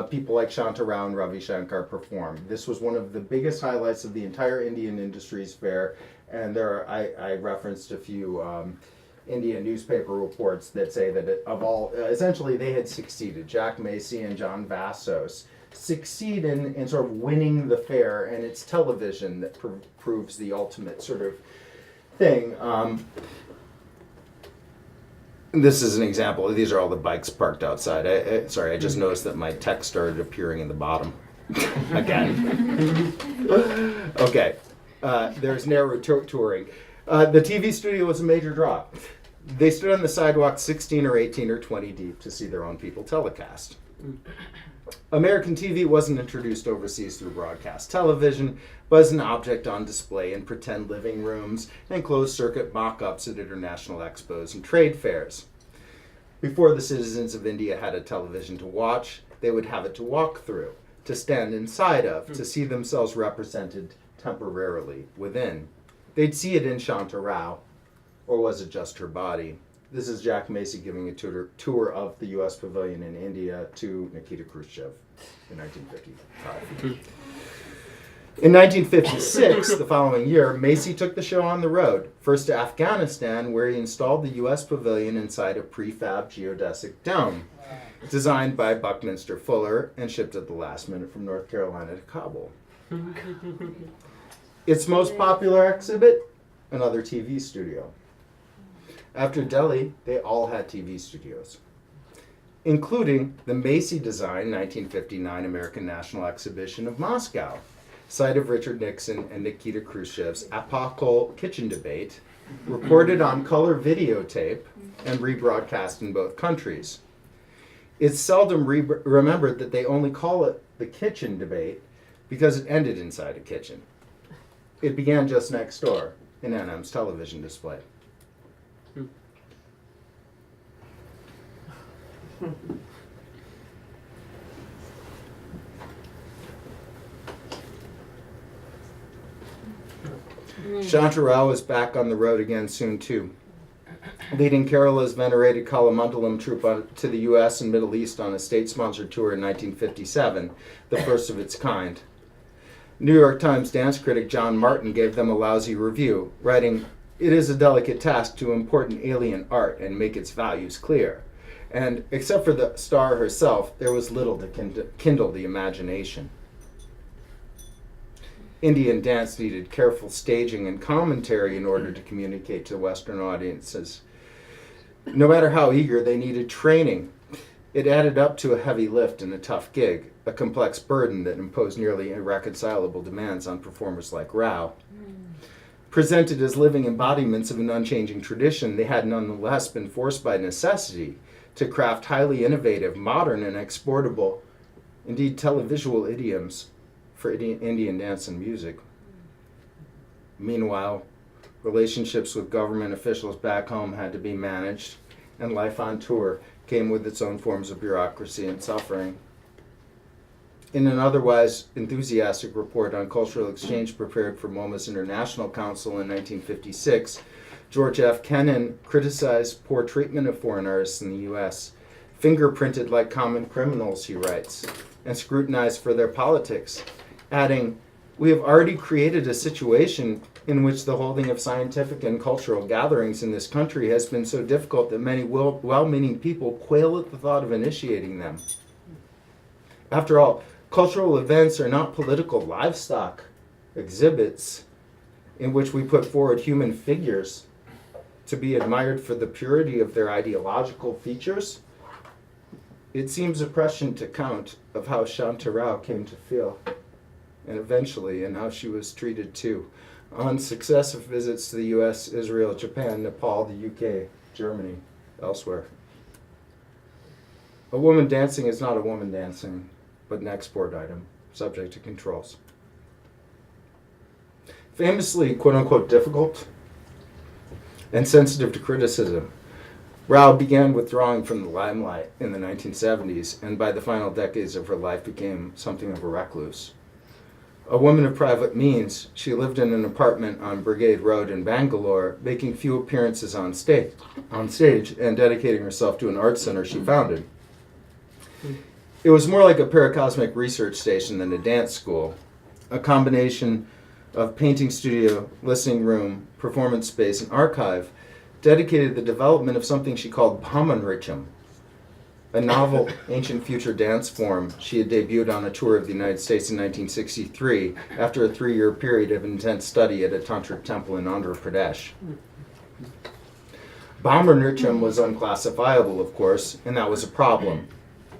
people like Shanta Rao and Ravi Shankar perform. This was one of the biggest highlights of the entire Indian Industries Fair, and I referenced a few Indian newspaper reports that say that essentially they had succeeded. Jack Macy and John Vassos succeed in sort of winning the fair, and it's television that proves the ultimate sort of thing. This is an example. These are all the bikes parked outside. Sorry, I just noticed that my text started appearing in the bottom again. Okay, there's narrow touring. The TV studio was a major draw. They stood on the sidewalk 16 or 18 or 20 deep to see their own people telecast. American TV wasn't introduced overseas through broadcast television, but as an object on display in pretend living rooms and closed-circuit mock-ups at international expos and trade fairs. Before the citizens of India had a television to watch, they would have it to walk through, to stand inside of, to see themselves represented temporarily within. They'd see it in Shanta Rao, or was it just her body? This is Jack Macy giving a tour of the U.S. Pavilion in India to Nikita Khrushchev in 1955. In 1956, the following year, Macy took the show on the road, first to Afghanistan, where he installed the U.S. Pavilion inside a prefab geodesic dome, designed by Buckminster Fuller and shipped at the last minute from North Carolina to Kabul. Its most popular exhibit, another TV studio. After Delhi, they all had TV studios, including the Macy-designed 1959 American National Exhibition of Moscow, site of Richard Nixon and Nikita Khrushchev's epochal kitchen debate, recorded on color videotape and rebroadcast in both countries. It's seldom remembered that they only call it the kitchen debate because it ended inside a kitchen. It began just next door in NM's television display. Shanta Rao is back on the road again soon too, leading Kerala's venerated Kalamandalam troupe to the U.S. and Middle East on a state-sponsored tour in 1957, the first of its kind. New York Times dance critic John Martin gave them a lousy review, writing, "It is a delicate task to import an alien art and make its values clear." And except for the star herself, there was little to kindle the imagination. Indian dance needed careful staging and commentary in order to communicate to Western audiences. No matter how eager, they needed training. It added up to a heavy lift and a tough gig, a complex burden that imposed nearly irreconcilable demands on performers like Rao. Presented as living embodiments of an unchanging tradition, they had nonetheless been forced by necessity to craft highly innovative, modern, and exportable, indeed televisual idioms for Indian dance and music. Meanwhile, relationships with government officials back home had to be managed, and life on tour came with its own forms of bureaucracy and suffering. In an otherwise enthusiastic report on cultural exchange prepared for MoMA's International Council in 1956, George F. Kennan criticized poor treatment of foreign artists in the U.S., fingerprinted like common criminals, he writes, and scrutinized for their politics, adding, "We have already created a situation in which the holding of scientific and cultural gatherings in this country has been so difficult that many well-meaning people quail at the thought of initiating them. After all, cultural events are not political livestock exhibits in which we put forward human figures to be admired for the purity of their ideological features." It seems a prescient account of how Shanta Rao came to feel, and eventually, and how she was treated too, on successive visits to the US, Israel, Japan, Nepal, the UK, Germany, elsewhere. A woman dancing is not a woman dancing, but an export item, subject to controls. Famously, quote-unquote, difficult and sensitive to criticism, Rao began withdrawing from the limelight in the 1970s, and by the final decades of her life became something of a recluse. A woman of private means, she lived in an apartment on Brigade Road in Bangalore, making few appearances on stage and dedicating herself to an art center she founded. It was more like a paracosmic research station than a dance school, a combination of painting studio, listening room, performance space, and archive, dedicated to the development of something she called Bhamanricham, a novel ancient future dance form she had debuted on a tour of the United States in 1963 after a 3-year period of intense study at a tantric temple in Andhra Pradesh. Bhamanricham was unclassifiable, of course, and that was a problem.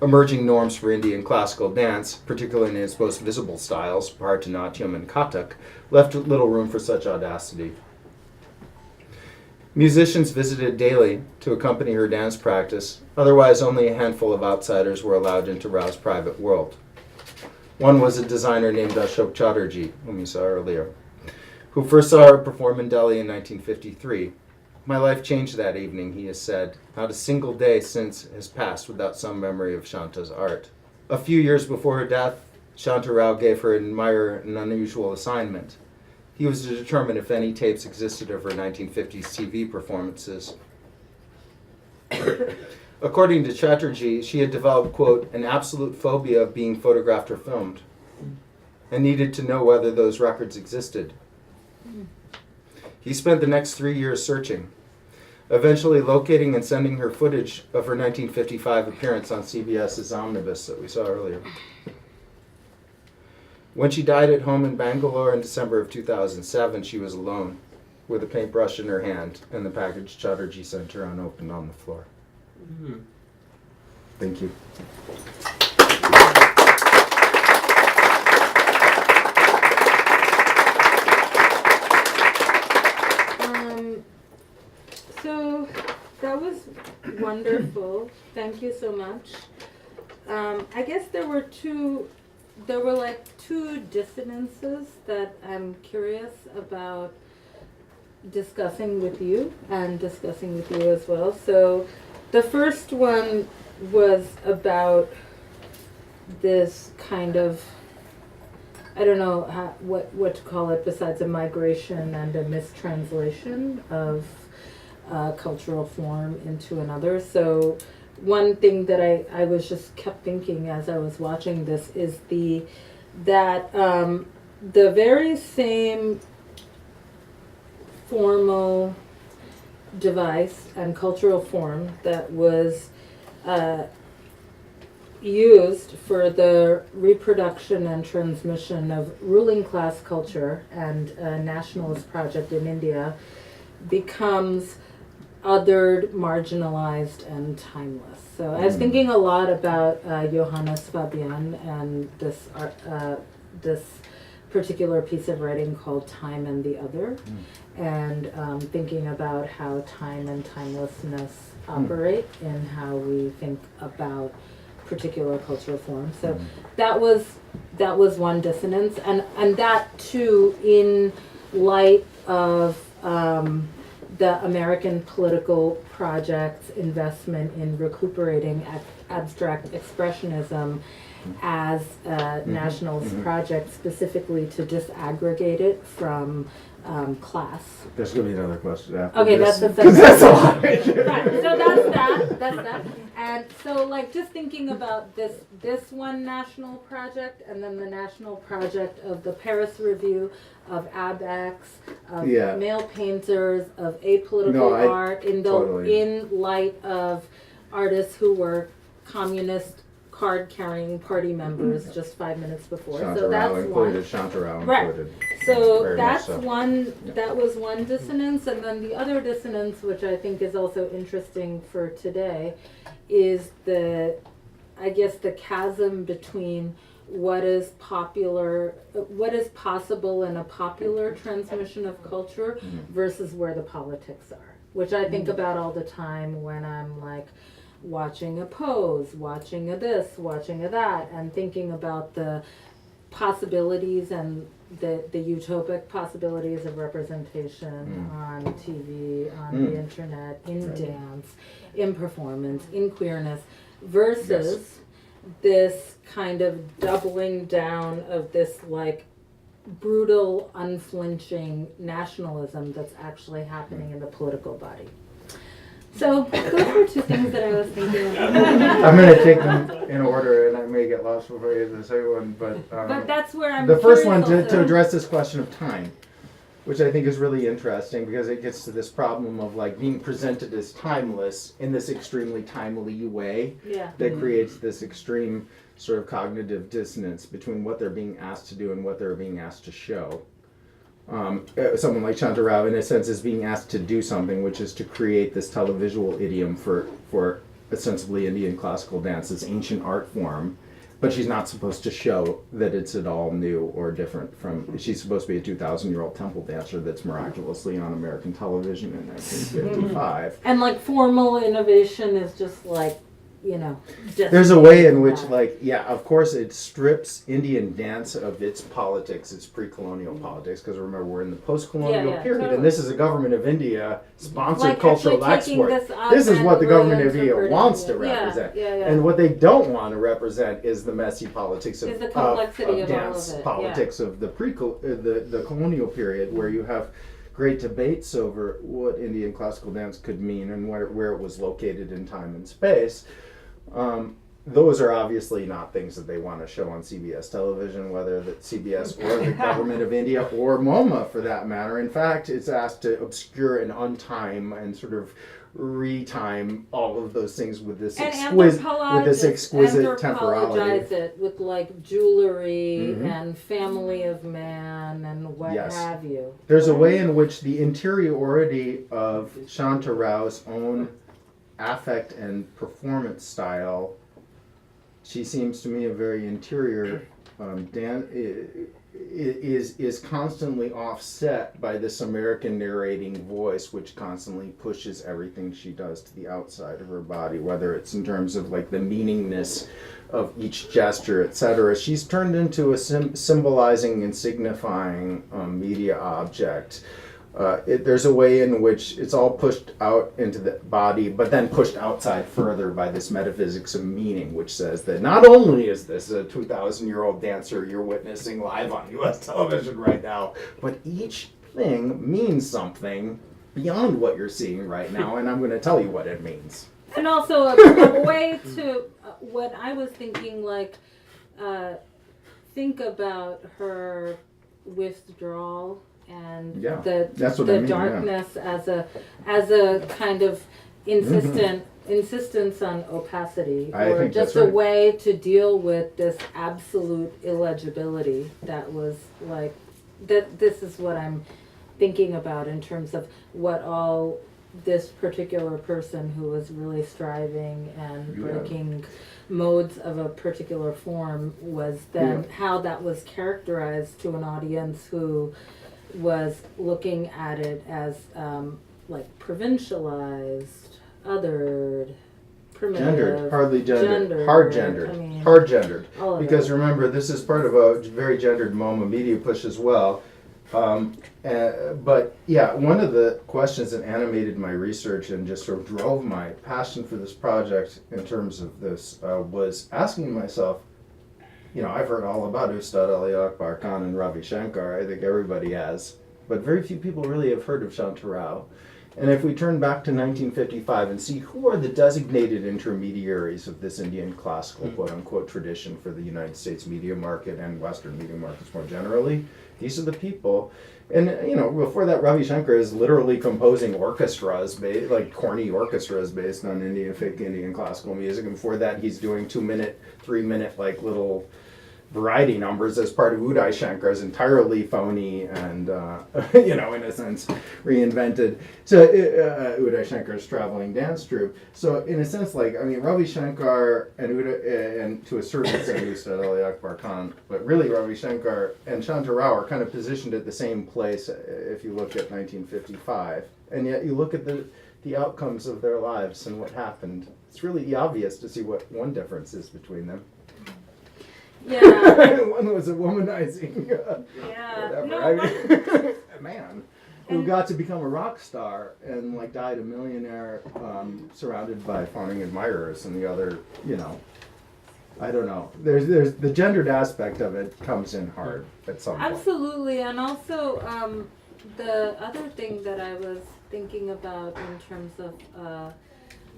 Emerging norms for Indian classical dance, particularly in its most visible styles, Bharatanatyam and Kathak, left little room for such audacity. Musicians visited daily to accompany her dance practice. Otherwise, only a handful of outsiders were allowed into Rao's private world. One was a designer named Ashok Chatterjee, whom you saw earlier, who first saw her perform in Delhi in 1953. "My life changed that evening," he has said. "Not a single day since has passed without some memory of Shanta's art." A few years before her death, Shanta Rao gave her admirer an unusual assignment. He was to determine if any tapes existed of her 1950s TV performances. According to Chatterjee, she had developed, quote, "an absolute phobia of being photographed or filmed," and needed to know whether those records existed. He spent the next 3 years searching, eventually locating and sending her footage of her 1955 appearance on CBS's Omnibus that we saw earlier. When she died at home in Bangalore in December of 2007, she was alone, with a paintbrush in her hand and the package Chatterjee sent her unopened on the floor. Mm-hmm. Thank you. So that was wonderful. Thank you so much. I guess there were two dissonances that I'm curious about discussing with you and discussing with you as well. So the first one was about this kind of, I don't know what to call it besides a migration and a mistranslation of cultural form into another. So one thing that I was just kept thinking as I was watching this is that the very same formal device and cultural form that was used for the reproduction and transmission of ruling class culture and a nationalist project in India becomes othered, marginalized, and timeless. So I was thinking a lot about Johannes Fabian and this particular piece of writing called Time and the Other, and thinking about how time and timelessness operate and how we think about particular cultural forms. So that was one dissonance, and that too in light of the American political project's investment in recuperating abstract expressionism as a nationalist project, specifically to disaggregate it from class. There's going to be another question after Okay, this. that's a lot. Right, so that's that. And so, like, just thinking about this one national project, and then the national project of the Paris Review, of ABEX, of male painters, of apolitical art, in light of artists who were communist card-carrying party members just 5 minutes before. Shanta Rao included. Shanta Rao included. So that's one. That was one dissonance, and then the other dissonance, which I think is also interesting for today, is the chasm between what is popular, what is possible in a popular transmission of culture versus where the politics are, which I think about all the time when I'm like watching a Pose, watching a this, watching a that, and thinking about the possibilities and the utopic possibilities of representation on TV, on the internet, in dance, in performance, in queerness, versus this kind of doubling down of this like brutal, unflinching nationalism that's actually happening in the political body. So those were two things that I was thinking about. I'm going to take them in order, and I may get lost before I get to the second one. But that's where I'm. The first one curious to address this question of time, which I think is really interesting because it gets to this problem of like being presented as timeless in this extremely timely way that creates this extreme sort of cognitive dissonance between what they're being asked to do and what they're being asked to show. Someone like Shanta Rao, in a sense, is being asked to do something, which is to create this televisual idiom for ostensibly Indian classical dance, this ancient art form, but she's not supposed to show that it's at all new or different from, she's supposed to be a 2,000-year-old temple dancer that's miraculously on American television in 1955. And like formal innovation is just like, you know, there's a way in which, like, of course it strips Indian dance of its politics, its pre-colonial politics, because remember, we're in the post-colonial period, totally. And this is a government of India sponsored like cultural export. This is what the government of India wants to represent. And what they don't want to represent is the messy politics of the complexity of dance all of it. politics of the the colonial period, where you have great debates over what Indian classical dance could mean and where it was located in time and space. Those are obviously not things that they want to show on CBS television, whether that CBS or the government of India or MoMA for that matter. In fact, it's asked to obscure and untime and sort of retime all of those things with this exquisite temporality. It with like jewelry and family of man and what have you. There's a way in which the interiority of Shanta Rao's own affect and performance style, she seems to me a very interior is constantly offset by this American narrating voice, which constantly pushes everything she does to the outside of her body, whether it's in terms of like the meaningness of each gesture, etc. She's turned into a symbolizing and signifying media object. There's a way in which it's all pushed out into the body, but then pushed outside further by this metaphysics of meaning, which says that not only is this a 2,000-year-old dancer you're witnessing live on U.S. television right now, but each thing means something beyond what you're seeing right now, and I'm going to tell you what it means. And also a way to, what I was thinking, like, think about her withdrawal and the darkness as a kind of insistence on opacity, or just a way to deal with this absolute illegibility that was like that. This is what I'm thinking about in terms of what all this particular person who was really striving and Yeah. breaking modes of a particular form was then how that was characterized to an audience who was looking at it as like provincialized, othered, primitive, Gendered, hardly gendered, I mean, hard gendered. all of Because it. remember, this is part of a very gendered MoMA media push as well. But yeah, one of the questions that animated my research and just sort of drove my passion for this project in terms of this was asking myself, I've heard all about Ustad Ali Akbar Khan and Ravi Shankar. I think everybody has. But very few people really have heard of Shanta Rao. And if we turn back to 1955 and see who are the designated intermediaries of this Indian classical quote-unquote tradition for the United States media market and Western media markets more generally, these are the people. And, before that, Ravi Shankar is literally composing orchestras, like corny orchestras based on fake Indian classical music. And before that, he's doing 2-minute, 3-minute, like little variety numbers as part of Uday Shankar's entirely phony and, in a sense, reinvented. So Uday Shankar's traveling dance troupe. So in a sense, Ravi Shankar and to a certain extent Ustad Ali Akbar Khan, but really Ravi Shankar and Shanta Rao are kind of positioned at the same place if you look at 1955. And yet you look at the outcomes of their lives and what happened. It's really obvious to see what one difference is between them. Yeah. One was a womanizing, Yeah. whatever. A man who got to become a rock star and died a millionaire, surrounded by fawning admirers, and the other, I don't know. There's the gendered aspect of it comes in hard at some point. Absolutely, and also the other thing that I was thinking about in terms of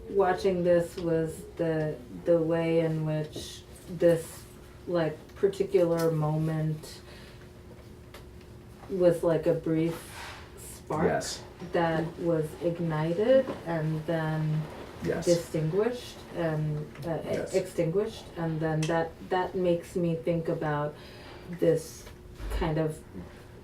watching this was the way in which this particular moment was like a brief spark that was ignited and then distinguished and extinguished, and then that makes me think about this kind of,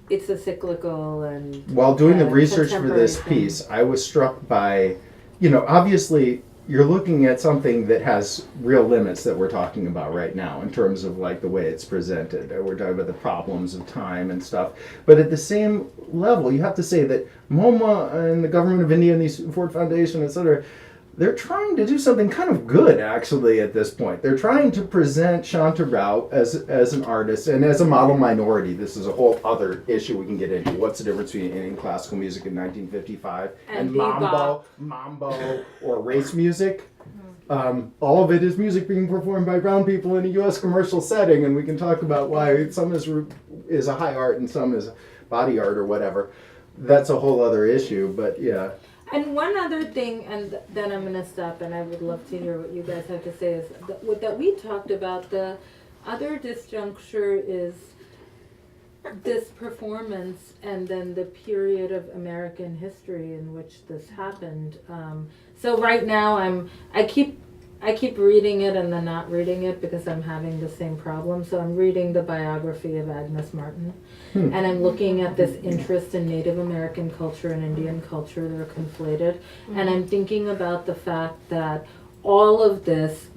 it's a cyclical and while doing the research for this thing. piece, I was struck by, obviously you're looking at something that has real limits that we're talking about right now in terms of the way it's presented. We're talking about the problems of time and stuff. But at the same level, you have to say that MoMA and the government of India and the Ford Foundation, etc., they're trying to do something kind of good, actually, at this point. They're trying to present Shanta Rao as an artist and as a model minority. This is a whole other issue we can get into. What's the difference between Indian classical music in 1955 and mambo or race music? All of it is music being performed by brown people in a U.S. commercial setting, and we can talk about why some is a high art and some is body art or whatever. That's a whole other issue, but yeah. And one other thing, and then I'm going to stop, and I would love to hear what you guys have to say, is that we talked about. The other disjuncture is this performance and then the period of American history in which this happened. So right now I keep reading it and then not reading it because I'm having the same problem. So I'm reading the biography of Agnes Martin, and I'm looking at this interest in Native American culture and Indian culture. They're conflated. And I'm thinking about the fact that all of this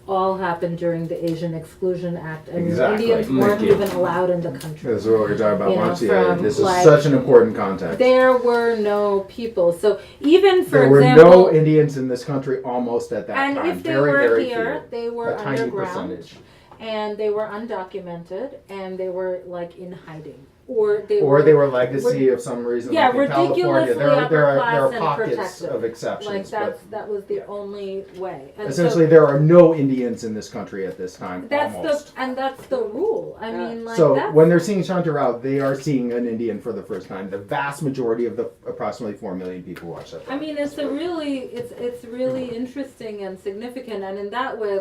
all happened during the Asian Exclusion Act, and Indians weren't even allowed in the country. This is what we're talking about once. This is like, such an important context. There were no people. So even, for there example... were no Indians in this country almost at that time. And if they very, were very here, few. they were a tiny underground. percentage. And they were undocumented, and they were in hiding, or they were legacy of some reason. Yeah, like in ridiculously California, there are upper-class and pockets protected. of exceptions. That was the only way. And essentially, there are no Indians in this country at this time. That's almost. that's the rule. I mean, so that's, when they're seeing Shanta Rao, they are seeing an Indian for the first time. The vast majority of the approximately 4 million people watch that. I mean, it's really interesting and significant, and in that way,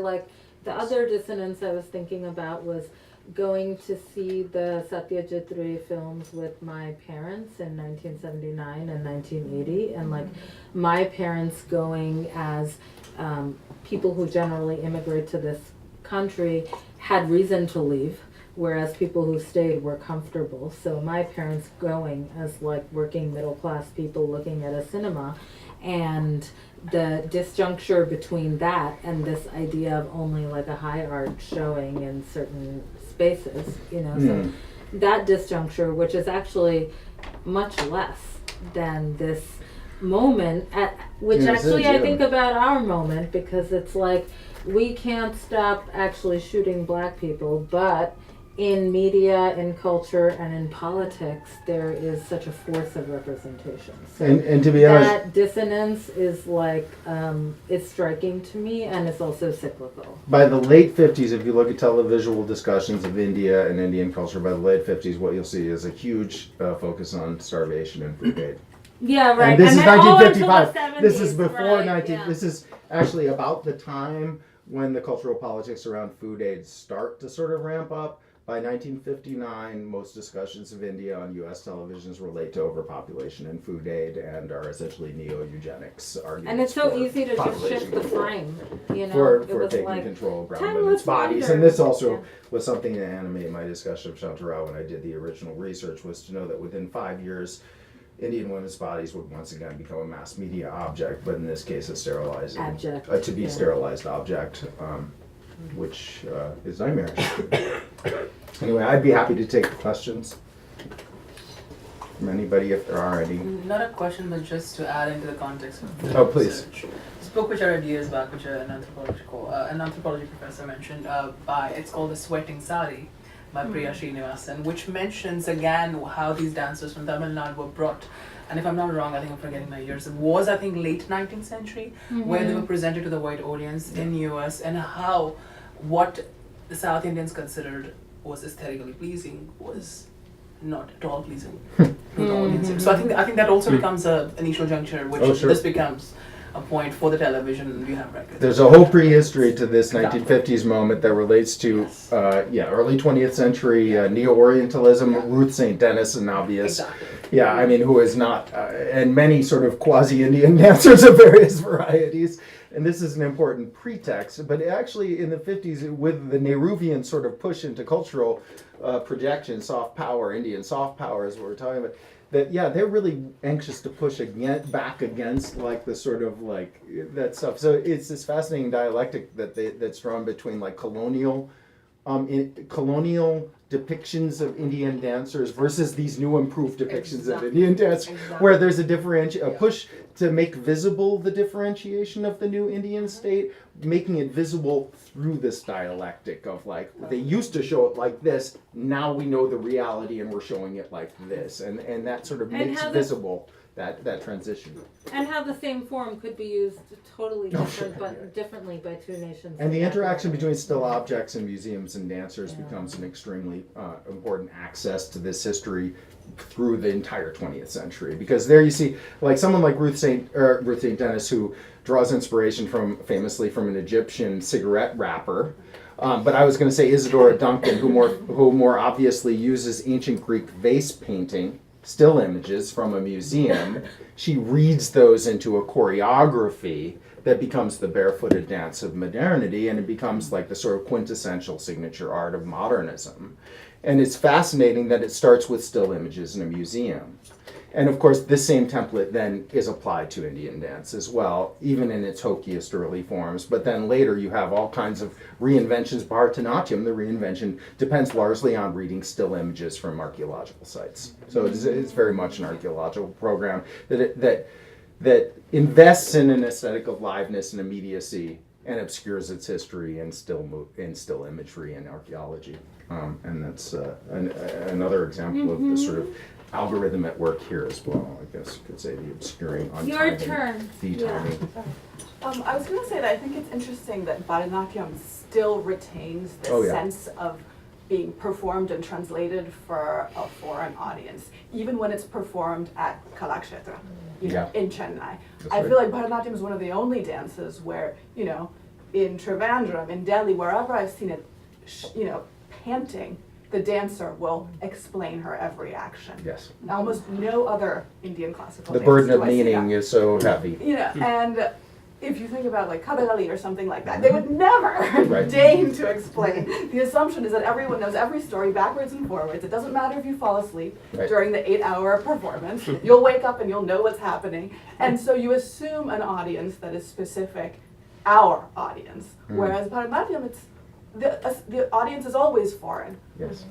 the other dissonance I was thinking about was going to see the Satyajit Ray films with my parents in 1979 and 1980, and my parents going as people who generally immigrate to this country had reason to leave whereas people who stayed were comfortable. So my parents going as like working middle class people looking at a cinema, and the disjuncture between that and this idea of only like a high art showing in certain spaces, you know, so that disjuncture, which is actually much less than this moment at which actually I think about our moment, because it's like we can't stop actually shooting black people, but in media, in culture, and in politics, there is such a force of representation. So and to be honest, that dissonance is like, it's striking to me, and it's also cyclical. by the late 50s, if you look at televisual discussions of India and Indian culture, by the late 50s, what you'll see is a huge focus on starvation and food aid. Yeah, right. And this is then all until 1955. the This is 70s, before right, 19. yeah. This is actually about the time when the cultural politics around food aid start to sort of ramp up. By 1959, most discussions of India on U.S. televisions relate to overpopulation and food aid, and are essentially neo-eugenics arguments. And it's so for easy to just population shift the control. frame, you know. For it was taking like, control of brown timeless women's bodies. wonder. And this also Yeah. was something that animated my discussion of Shanta Rao when I did the original research, was to know that within 5 years, Indian women's bodies would once again become a mass media object, but in this case a sterilized, Abject, to be yeah. sterilized object, which is nightmarish. Anyway, I'd be happy to take questions from anybody if there are any. Not a question, but just to add into the context of the Oh, please. research. This book which I read years back, which an anthropology professor mentioned, it's called The Sweating Sari by Priya Srinivasan, which mentions again how these dancers from Tamil Nadu were brought, and if I'm not wrong, I think I'm forgetting my years, it was I think late 19th century, where they were presented to the white audience in US, and how what the South Indians considered was aesthetically pleasing was not at all pleasing to the audience. So I think that also becomes a initial juncture, which this becomes a point for the television. You have records. There's a whole prehistory to this 1950s moment that relates to, early 20th century neo-Orientalism. Ruth St. Denis, an obvious, I mean, who is not, and many sort of quasi-Indian dancers of various varieties. And this is an important pretext, but actually in the 50s, with the Nehruvian sort of push into cultural projection, soft power, Indian soft power is what we're talking about, that, they're really anxious to push back against like the sort of like that stuff. So it's this fascinating dialectic that's drawn between like colonial depictions of Indian dancers versus these new improved depictions of Indian dance, where there's a push to make visible the differentiation of the new Indian state, making it visible through this dialectic of like, they used to show it like this, now we know the reality and we're showing it like this, and that sort of makes visible that transition. And how the same form could be used totally differently by two nations. And the interaction between still objects and museums and dancers becomes an extremely important access to this history through the entire 20th century. Because there you see, like someone like Ruth St. Denis, who draws inspiration famously from an Egyptian cigarette wrapper. But I was going to say Isadora Duncan, who more obviously uses ancient Greek vase painting, still images from a museum. She reads those into a choreography that becomes the barefooted dance of modernity, and it becomes like the sort of quintessential signature art of modernism. And it's fascinating that it starts with still images in a museum. And of course, this same template then is applied to Indian dance as well, even in its hokiest early forms. But then later you have all kinds of reinventions. Bharatanatyam, the reinvention, depends largely on reading still images from archaeological sites. So it's very much an archaeological program that invests in an aesthetic of liveness and immediacy and obscures its history in still imagery and archaeology. And that's another example of the sort of algorithm at work here as well. I guess you could say the obscuring, untiming, Your turn. detiming. I was going to say that I think it's interesting that Bharatanatyam still retains this sense of being performed and translated for a foreign audience, even when it's performed at Kalakshetra, in Chennai. I feel like Bharatanatyam is one of the only dances where, in Trivandrum, in Delhi, wherever I've seen it, panting, the dancer will explain her every action. Yes. Almost no other Indian classical The dance burden do of I see meaning that. is so heavy. And if you think about like Kathakali or something like that, they would never Right. deign to explain. The assumption is that everyone knows every story backwards and forwards. It doesn't matter if you fall asleep Right. during the 8-hour performance. You'll wake up and you'll know what's happening. And so you assume an audience that is specific, our audience. Whereas Bharatanatyam, it's the audience is always foreign. Yes.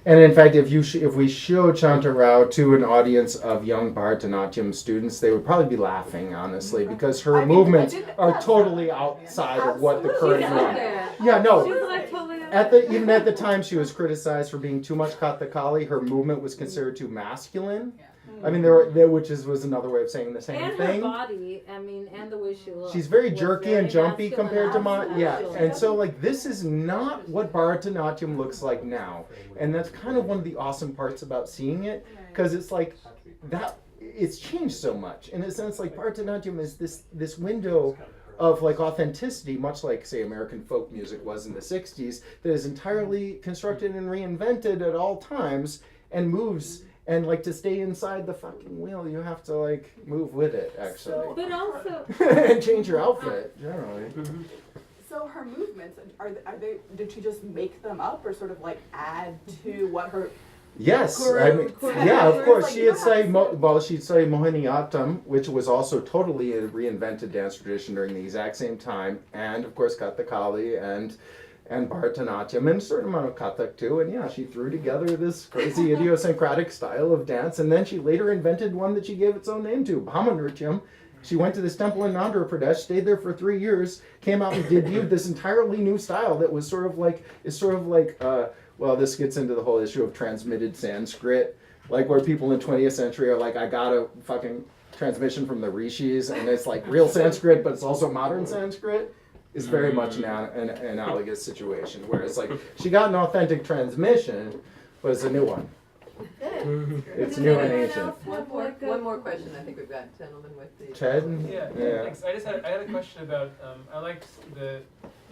And in fact, if we showed Shanta Rao to an audience of young Bharatanatyam students, they would probably be laughing, honestly, because her I mean, movements I didn't- are that's totally not- outside of what the Absolutely. current She's out norm. there. Yeah, no. She was like totally Even at the time, she was criticized for being too much Kathakali. Her movement was considered too masculine. I mean, was another way of saying the same and thing. her body, I mean, and the way she looked. She's very was jerky very and jumpy masculine. compared to yeah. Absolutely. And so like this is not what Bharatanatyam looks like now, and that's kind of one of the awesome parts about seeing it, because it's like that. It's changed so much in a sense. Like Bharatanatyam is this window of like authenticity, much like say American folk music was in the '60s, that is entirely constructed and reinvented at all times and moves. And like to stay inside the fucking wheel, you have to like move with it, actually, But also, and change your outfit generally. So her movements, are they, did she just make them up or sort of like add to what her... Yes, I mean, yeah, of course. Like, She'd say Mohiniyattam, which was also totally a reinvented dance tradition during the exact same time, and of course Kathakali and Bharatanatyam, and a certain amount of Kathak too. And yeah, she threw together this crazy idiosyncratic style of dance, and then she later invented one that she gave its own name to, Bhamanrityam. She went to this temple in Andhra Pradesh, stayed there for 3 years, came out and debuted this entirely new style that was sort of like, well, this gets into the whole issue of transmitted Sanskrit, like where people in the 20th century are like, I got a fucking transmission from the rishis, and it's like real Sanskrit, but it's also modern Sanskrit. Is very much an analogous situation, where it's like she got an authentic transmission, but it's a new one. It's new and ancient. One more question. I think we've got gentlemen with the. Ted? Yeah. Thanks. I had a question about I liked the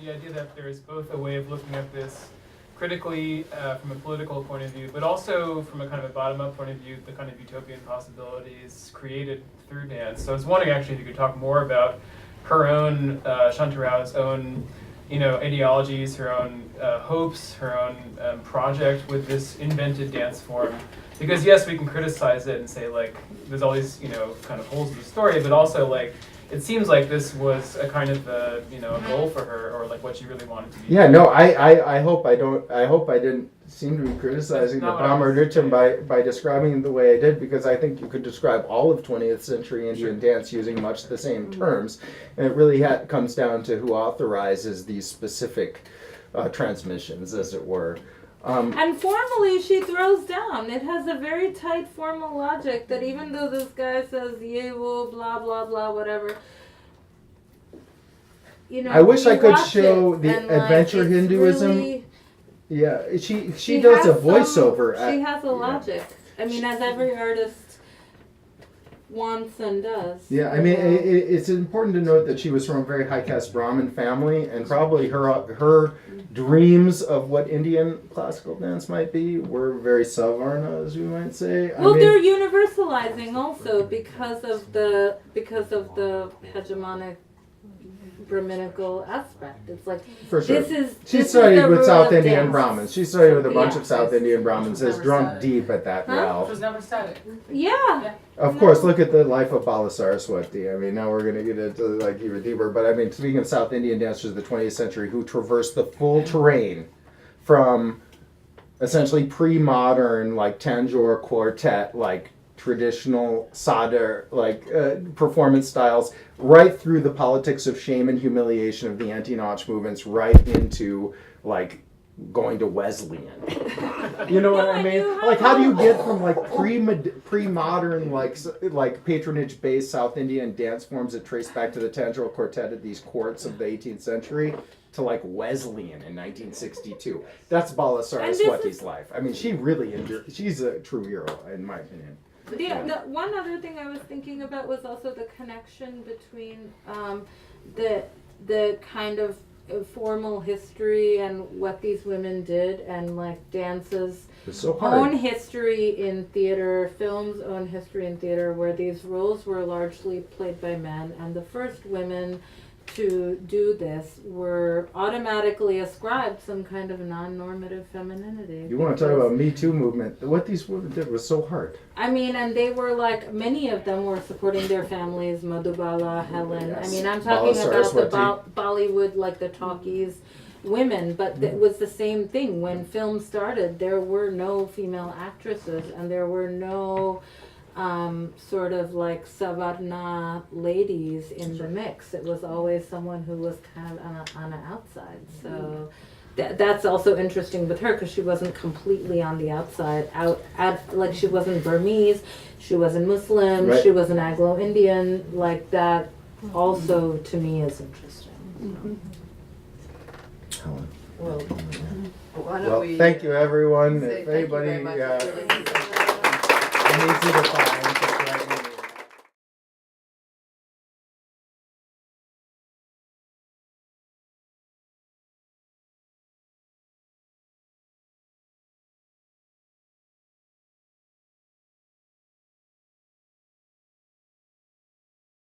idea that there is both a way of looking at this critically from a political point of view, but also from a kind of a bottom-up point of view, the kind of utopian possibilities created through dance. So I was wondering actually if you could talk more about her own, Shanta Rao's own, ideologies, her own hopes, her own project with this invented dance form. Because yes, we can criticize it and say like, there's all these, kind of holes in the story, but also like, it seems like this was a kind of a goal for her, or like what she really wanted to be. Yeah, no, I hope I didn't seem to be criticizing the Bhamarnrityam by describing it the way I did, because I think you could describe all of 20th century Indian dance using much the same terms, and it really comes down to who authorizes these specific transmissions, as it were. and formally she throws down. It has a very tight formal logic that even though this guy says yevo, blah, blah, blah, whatever, I wish I could watch show it the and, like, adventure it's Hinduism. really- Yeah, she does a has voiceover. She has a logic. I mean, as every artist wants and does. Yeah, I mean, it's important to note that she was from a very high caste Brahmin family, and probably her dreams of what Indian classical dance might be were very Savarna, as we might say. Well, they're universalizing also because of the hegemonic Brahminical aspect. It's like For sure. She this studied is the with rule South of Indian dance. Brahmins. She studied with a bunch Yeah. of South Indian Brahmins, has Never drunk studied. deep at that Huh? It well. was never static. Yeah. Of course, look at the life of Bala Saraswati. I mean, now we're going to get into like even deeper, but I mean, speaking of South Indian dancers of the 20th century who traversed the full terrain from essentially pre-modern, like Tanjore quartet, like traditional sadar, like performance styles, right through the politics of shame and humiliation of the anti-Nach movements, right into like going to Wesleyan. You know what I mean? Like, how do you get from like pre-modern like patronage-based South Indian dance forms that trace back to the Tanjore quartet at these courts of the 18th century to like Wesleyan in 1962? That's Bala Saraswati's life. I mean, she really she's a true hero in my opinion. The one other thing I was thinking about was also the connection between the kind of formal history and what these women did, and like dance's It's so hard. own history in theater, film's own history in theater, where these roles were largely played by men, and the first women to do this were automatically ascribed some kind of non-normative femininity. You want to talk about Me Too movement? What these women did was so hard. I mean, and they were like, many of them were supporting their families, Madhubala, Helen. Yes. I mean, I'm talking Bala about the Saraswati. Bollywood, like the talkies women, but it was the same thing. When film started, there were no female actresses, and there were no sort of like Savarna ladies in the mix. It was always someone who was kind of on the outside. So that's also interesting with her, because she wasn't completely on the outside. Like she wasn't Burmese, she wasn't Muslim, Right. she was an Anglo-Indian. Like that also to me is interesting. Helen. Well, why don't Well, we? thank you everyone. Say If thank you anybody very much. It's really- needs you to find.